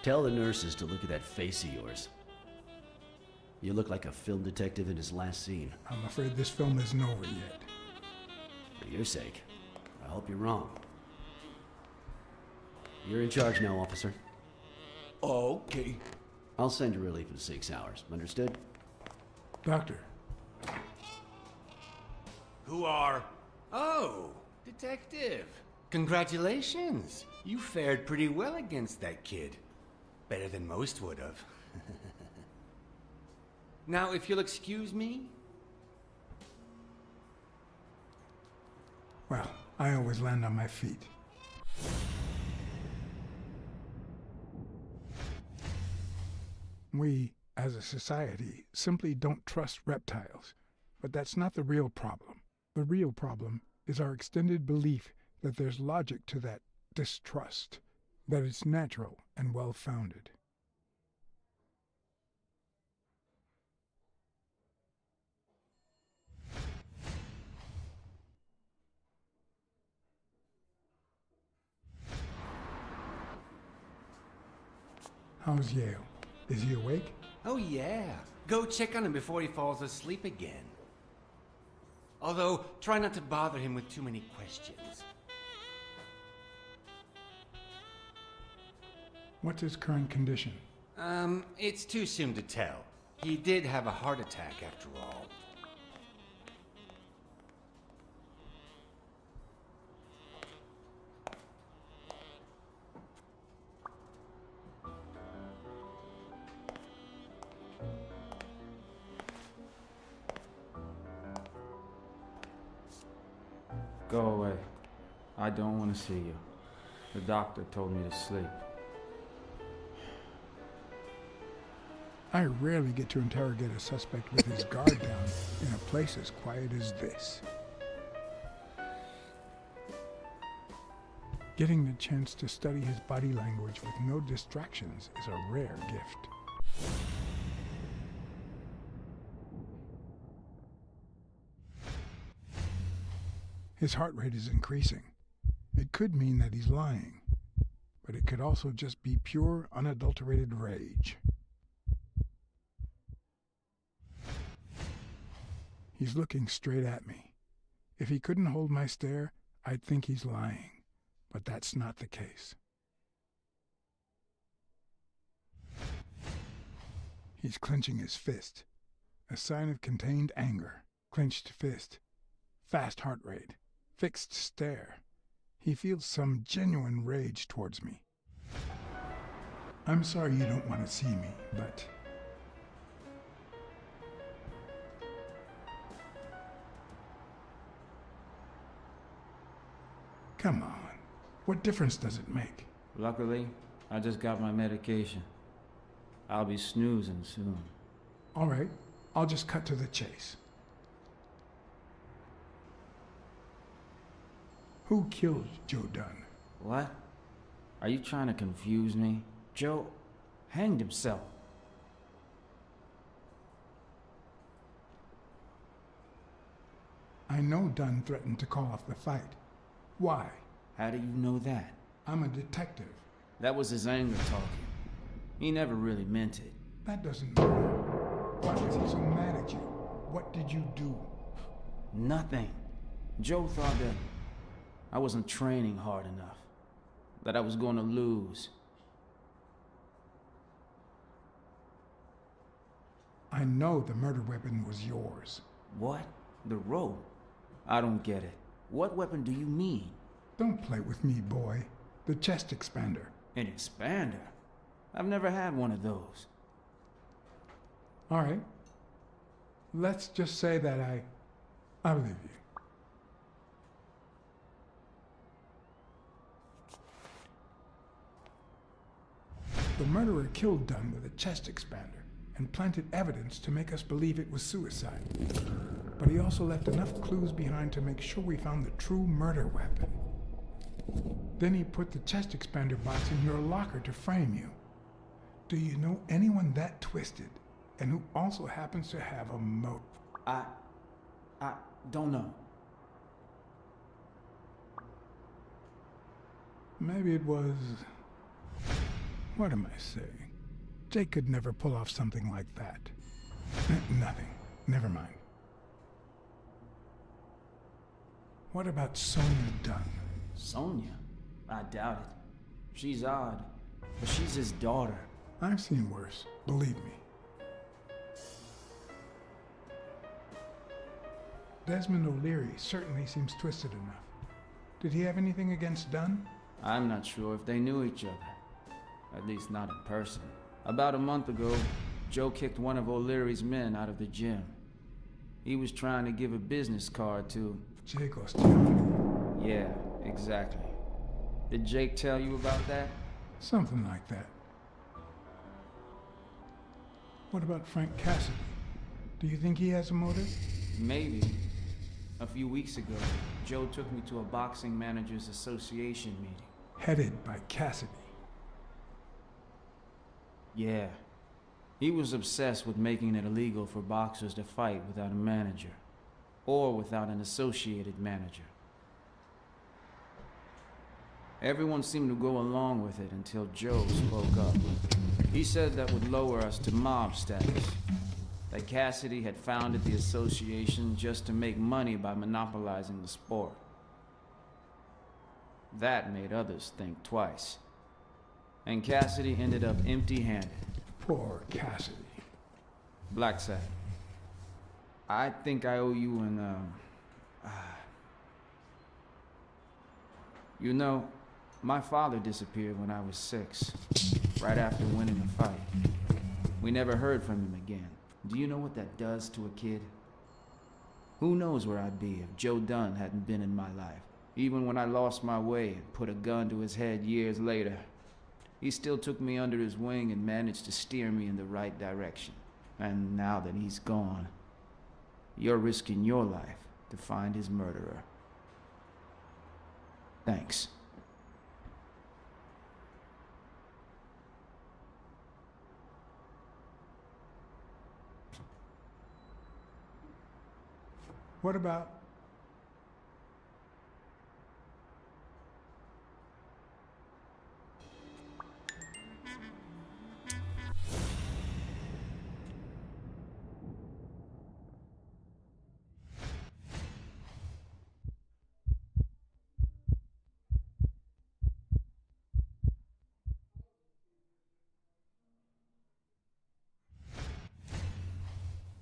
Tell the nurses to look at that face of yours. You look like a film detective in his last scene. I'm afraid this film isn't over yet. For your sake, I hope you're wrong. You're in charge now, officer. Okay. I'll send you relief in 6 hours. Understood? Doctor. Who are... Oh, detective. Congratulations. You fared pretty well against that kid. Better than most would have. Now, if you'll excuse me... Well, I always land on my feet. We, as a society, simply don't trust reptiles. But that's not the real problem. The real problem is our extended belief that there's logic to that distrust, that it's natural and well-founded. How's Yale? Is he awake? Oh, yeah. Go check on him before he falls asleep again. Although, try not to bother him with too many questions. What's his current condition? It's too soon to tell. He did have a heart attack after all. Go away. I don't want to see you. The doctor told me to sleep. I rarely get to interrogate a suspect with his guard down in a place as quiet as this. Getting the chance to study his body language with no distractions is a rare gift. His heart rate is increasing. It could mean that he's lying, but it could also just be pure, unadulterated rage. He's looking straight at me. If he couldn't hold my stare, I'd think he's lying, but that's not the case. He's clenching his fist, a sign of contained anger. Clenched fist, fast heart rate, fixed stare. He feels some genuine rage towards me. I'm sorry you don't want to see me, but... Come on. What difference does it make? Luckily, I just got my medication. I'll be snoozing soon. All right, I'll just cut to the chase. Who killed Joe Dunn? What? Are you trying to confuse me? Joe hanged himself. I know Dunn threatened to call off the fight. Why? How do you know that? I'm a detective. That was his anger talking. He never really meant it. That doesn't matter. Why was he so mad at you? What did you do? Nothing. Joe thought that I wasn't training hard enough. That I was going to lose. I know the murder weapon was yours. What? The rope? I don't get it. What weapon do you mean? Don't play with me, boy. The chest expander. An expander? I've never had one of those. All right. Let's just say that I believe you. The murderer killed Dunn with a chest expander and planted evidence to make us believe it was suicide. But he also left enough clues behind to make sure we found the true murder weapon. Then he put the chest expander box in your locker to frame you. Do you know anyone that twisted and who also happens to have a motive? I don't know. Maybe it was... What am I saying? Jake could never pull off something like that. Nothing. Never mind. What about Sonia Dunn? Sonia? I doubt it. She's odd, but she's his daughter. I've seen worse, believe me. Desmond O'Leary certainly seems twisted enough. Did he have anything against Dunn? I'm not sure if they knew each other. At least not in person. About a month ago, Joe kicked one of O'Leary's men out of the gym. He was trying to give a business card to... Jake Ostiani. Yeah, exactly. Did Jake tell you about that? Something like that. What about Frank Cassidy? Do you think he has a motive? Maybe. A few weeks ago, Joe took me to a boxing managers association meeting. Headed by Cassidy. Yeah. He was obsessed with making it illegal for boxers to fight without a manager. Or without an associated manager. Everyone seemed to go along with it until Joe spoke up. He said that would lower us to mob status. That Cassidy had founded the association just to make money by monopolizing the sport. That made others think twice. And Cassidy ended up empty-handed. Poor Cassidy. Blacksad. I think I owe you an, You know, my father disappeared when I was 6, right after winning a fight. We never heard from him again. Do you know what that does to a kid? Who knows where I'd be if Joe Dunn hadn't been in my life. Even when I lost my way and put a gun to his head years later, he still took me under his wing and managed to steer me in the right direction. And now that he's gone, you're risking your life to find his murderer. Thanks. What about...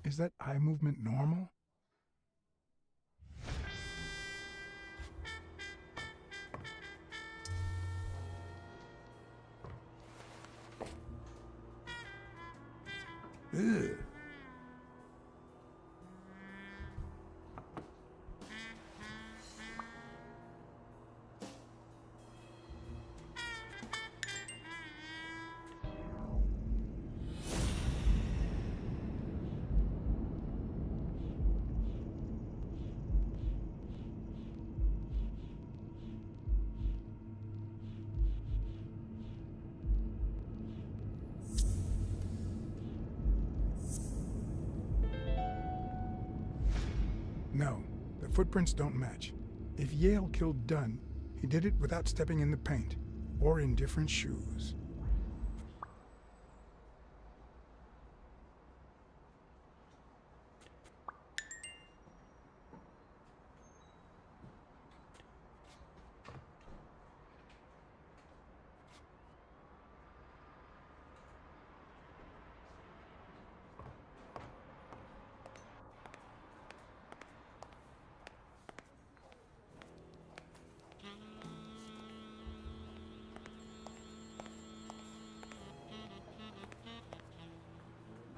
Is that eye movement normal? Ugh. No, the footprints don't match. If Yale killed Dunn, he did it without stepping in the paint, or in different shoes.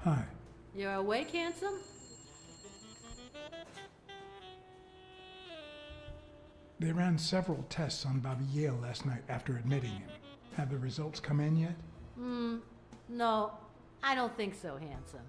Hi. You're awake, handsome? They ran several tests on Bobby Yale last night after admitting him. Have the results come in yet? No, I don't think so, handsome.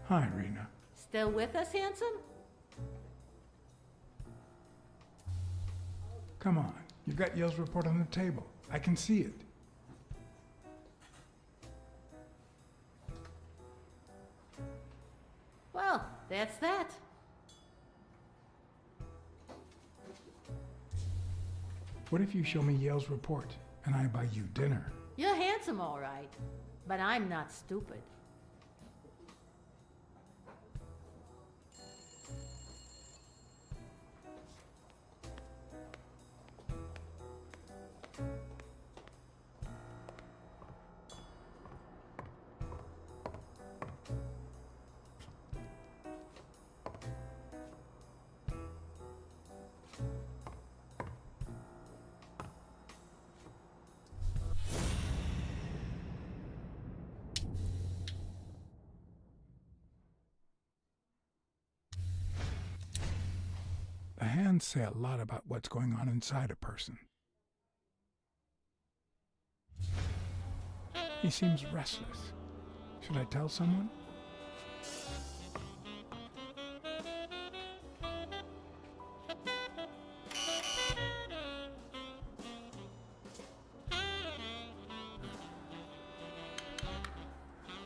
Hi, Rena. Still with us, handsome? Come on. You've got Yale's report on the table. I can see it. Well, that's that. What if you show me Yale's report, and I buy you dinner? You're handsome, all right. But I'm not stupid. The hands say a lot about what's going on inside a person. He seems restless. Should I tell someone?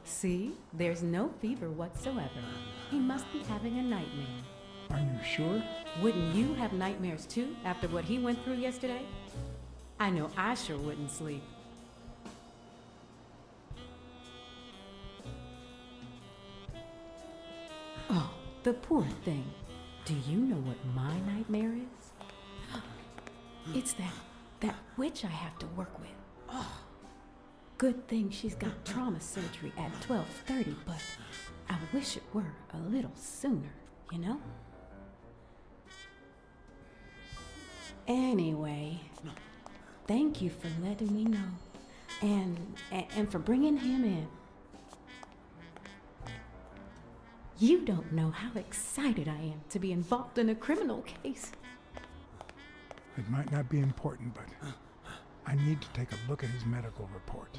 See? There's no fever whatsoever. He must be having a nightmare. Are you sure? Wouldn't you have nightmares too, after what he went through yesterday? I know I sure wouldn't sleep. Oh, the poor thing. Do you know what my nightmare is? It's that witch I have to work with. Oh, good thing she's got trauma surgery at 12:30, but I wish it were a little sooner, you know? Anyway, thank you for letting me know, and for bringing him in. You don't know how excited I am to be involved in a criminal case. It might not be important, but I need to take a look at his medical report.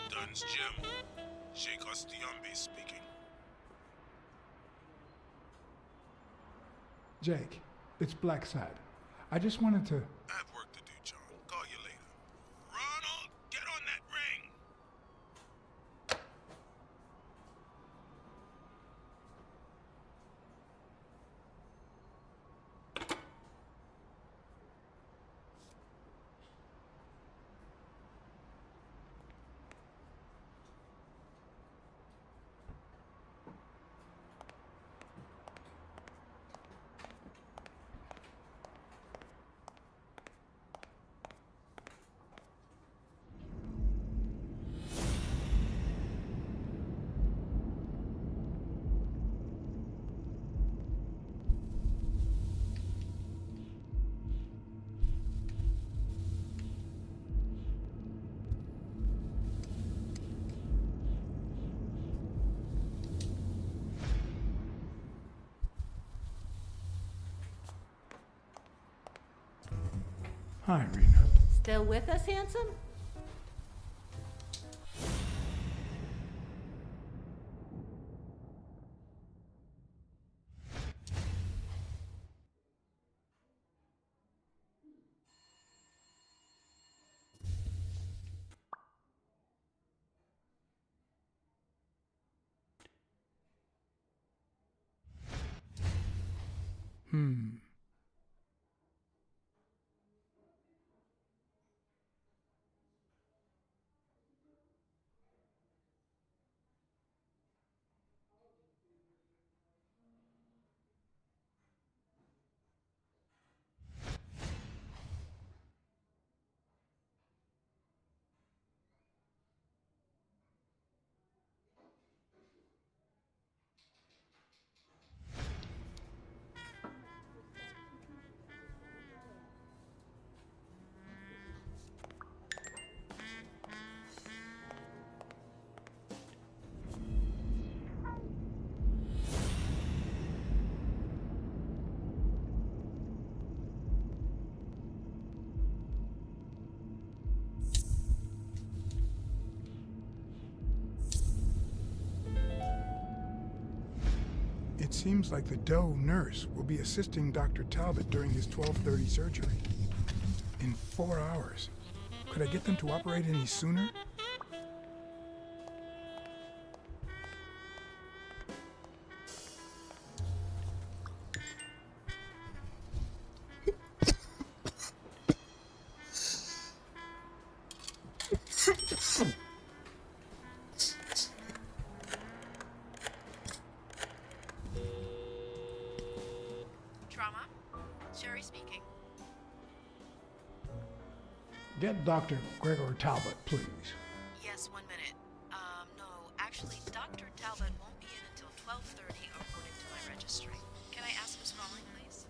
Dunn's Gym. Sheikh Ostiambe speaking. Jake, it's Blacksad. I just wanted to... I have work to do, John. Call you later. Ronald, get on that ring! Hi, Rena. Still with us, handsome? It seems like the Doe nurse will be assisting Dr. Talbot during his 12:30 surgery. In 4 hours. Could I get them to operate any sooner? Trauma? Sherry speaking. Get Dr. Gregor Talbot, please. Yes, 1 minute. No, actually, Dr. Talbot won't be in until 12:30 according to my registry. Can I ask who's calling, please?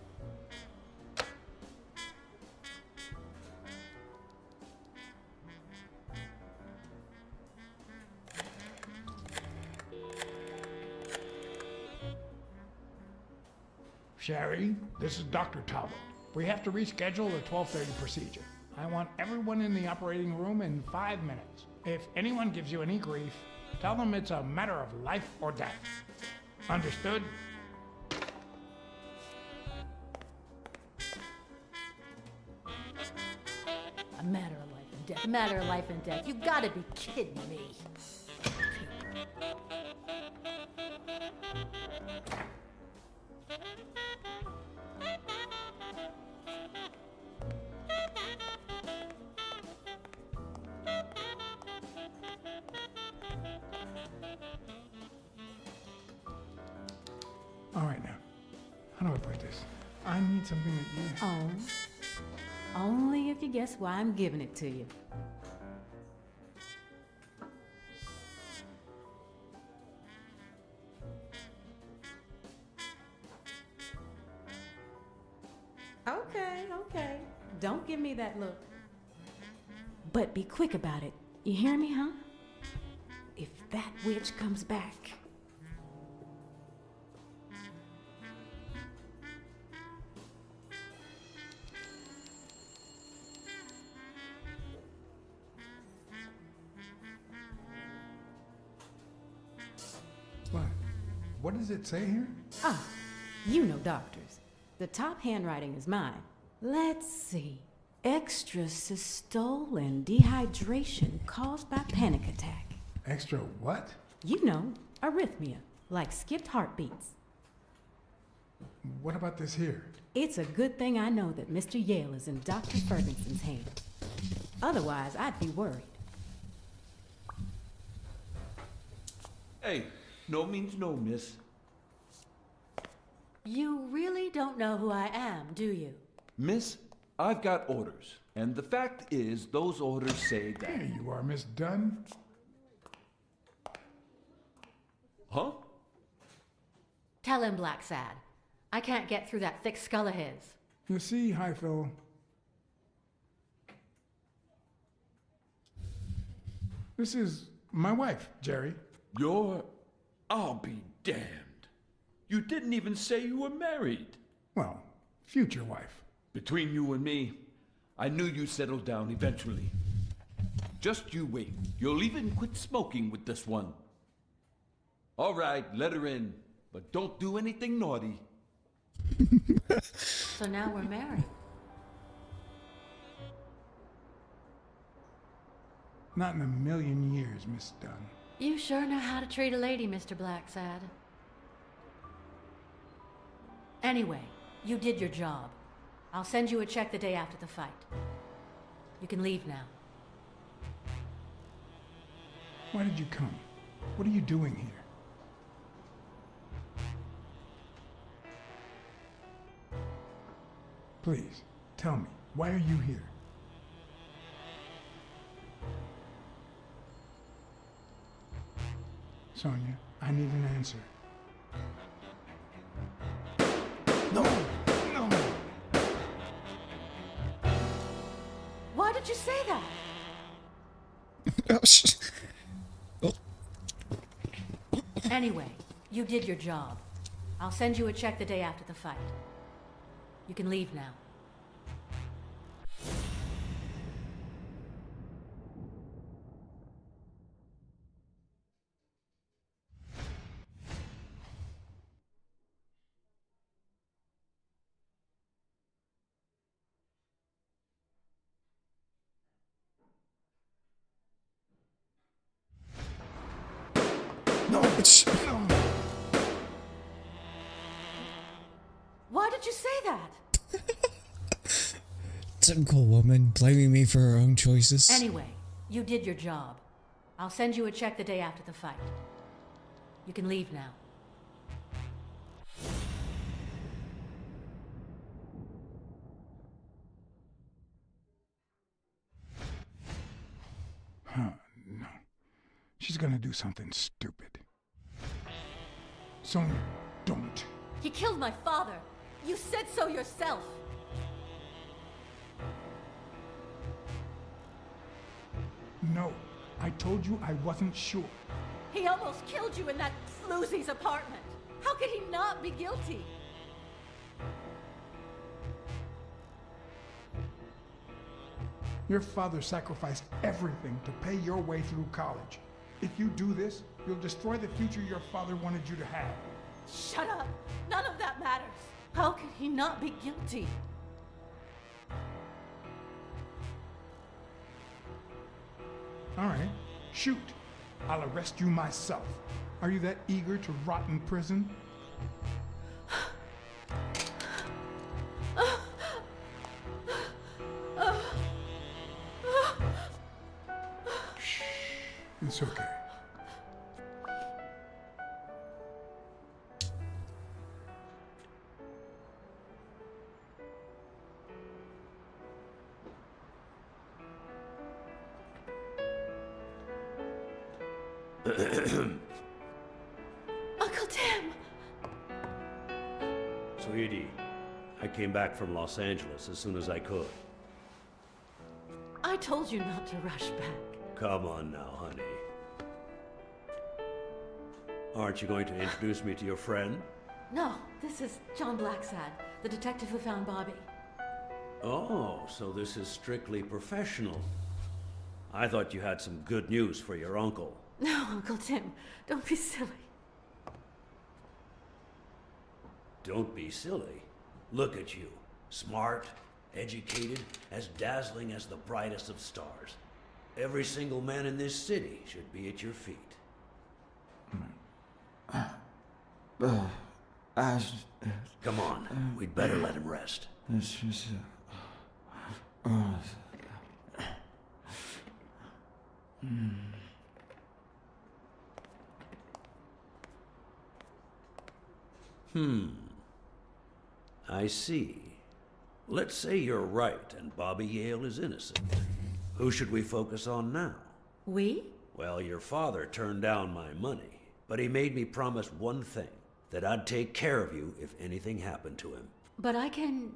Sherry, this is Dr. Talbot. We have to reschedule the 12:30 procedure. I want everyone in the operating room in 5 minutes. If anyone gives you any grief, tell them it's a matter of life or death. Understood? A matter of life and death. A matter of life and death. You gotta be kidding me. All right now. How do I put this? I need something that you... Oh. Only if you guess why I'm giving it to you. Okay. Don't give me that look. But be quick about it. You hear me, huh? If that witch comes back. What does it say here? Ah, you know doctors. The top handwriting is mine. Let's see. Extrasystole and dehydration caused by panic attack. Extra what? You know, arrhythmia, like skipped heartbeats. What about this here? It's a good thing I know that Mr. Yale is in Dr. Ferguson's hands. Otherwise, I'd be worried. Hey, no means no, miss. You really don't know who I am, do you? Miss, I've got orders. And the fact is, those orders say that... There you are, Miss Dunn. Huh? Tell him, Blacksad. I can't get through that thick skull of his. You see, Highfill, this is my wife, Jerry. I'll be damned. You didn't even say you were married. Well, future wife. Between you and me, I knew you'd settle down eventually. Just you wait. You'll even quit smoking with this one. All right, let her in, but don't do anything naughty. So now we're married. Not in a million years, Miss Dunn. You sure know how to treat a lady, Mr. Blacksad. Anyway, you did your job. I'll send you a check the day after the fight. You can leave now. Why did you come? What are you doing here? Please, tell me, why are you here? Sonia, I need an answer. No! No! Why did you say that? Anyway, you did your job. I'll send you a check the day after the fight. You can leave now. Why did you say that? Typical woman, blaming me for her own choices. Anyway, you did your job. I'll send you a check the day after the fight. You can leave now. Huh, no. She's gonna do something stupid. Sonia, don't. He killed my father. You said so yourself. No, I told you I wasn't sure. He almost killed you in that floozy's apartment. How could he not be guilty? Your father sacrificed everything to pay your way through college. If you do this, you'll destroy the future your father wanted you to have. Shut up. None of that matters. How could he not be guilty? All right, shoot. I'll arrest you myself. Are you that eager to rot in prison? Shh, it's okay. Uncle Tim! Sweetie, I came back from Los Angeles as soon as I could. I told you not to rush back. Come on now, honey. Aren't you going to introduce me to your friend? No, this is John Blacksad, the detective who found Bobby. Oh, so this is strictly professional. I thought you had some good news for your uncle. No, Uncle Tim, don't be silly. Don't be silly. Look at you. Smart, educated, as dazzling as the brightest of stars. Every single man in this city should be at your feet. Come on, we'd better let him rest. I see. Let's say you're right and Bobby Yale is innocent. Who should we focus on now? We? Well, your father turned down my money, but he made me promise one thing, that I'd take care of you if anything happened to him. But I can...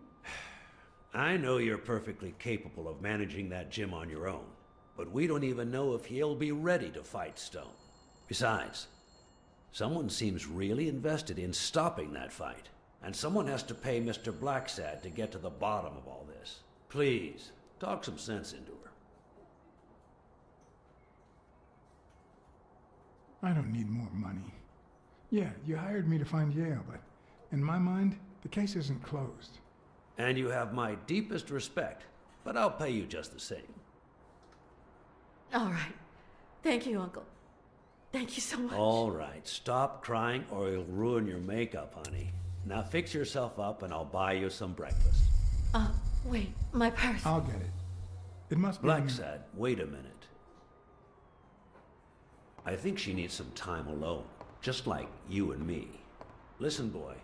I know you're perfectly capable of managing that gym on your own, but we don't even know if he'll be ready to fight Stone. Besides, someone seems really invested in stopping that fight, and someone has to pay Mr. Blacksad to get to the bottom of all this. Please, talk some sense into her. I don't need more money. Yeah, you hired me to find Yale, but in my mind, the case isn't closed. And you have my deepest respect, but I'll pay you just the same. All right. Thank you, Uncle. Thank you so much. All right, stop crying or you'll ruin your makeup, honey. Now fix yourself up and I'll buy you some breakfast. Wait, my purse. I'll get it. It must be... Blacksad, wait a minute. I think she needs some time alone, just like you and me. Listen, boy,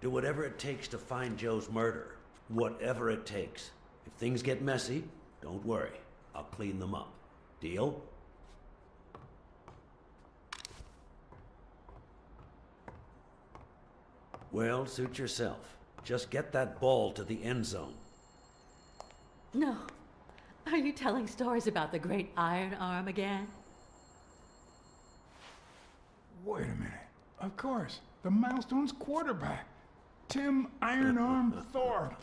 do whatever it takes to find Joe's murderer. Whatever it takes. If things get messy, don't worry. I'll clean them up. Deal? Well, suit yourself. Just get that ball to the end zone. No. Are you telling stories about the great Iron Arm again? Wait a minute. Of course. The Milestones quarterback. Tim Iron Arm Thorpe.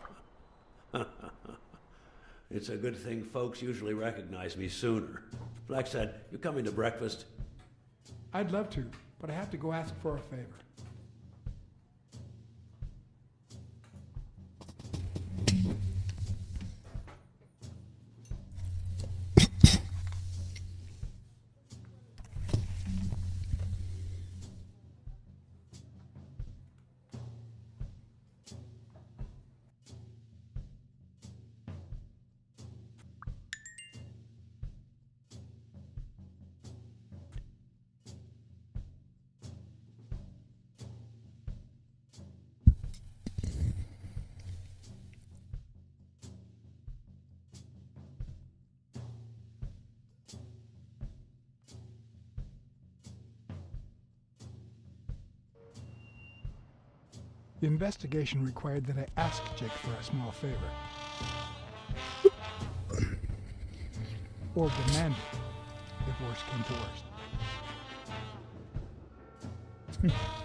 It's a good thing folks usually recognize me sooner. Blacksad, you coming to breakfast? I'd love to, but I have to go ask for a favor. The investigation required that I ask Jake for a small favor. Or demand it, if worse came to worst.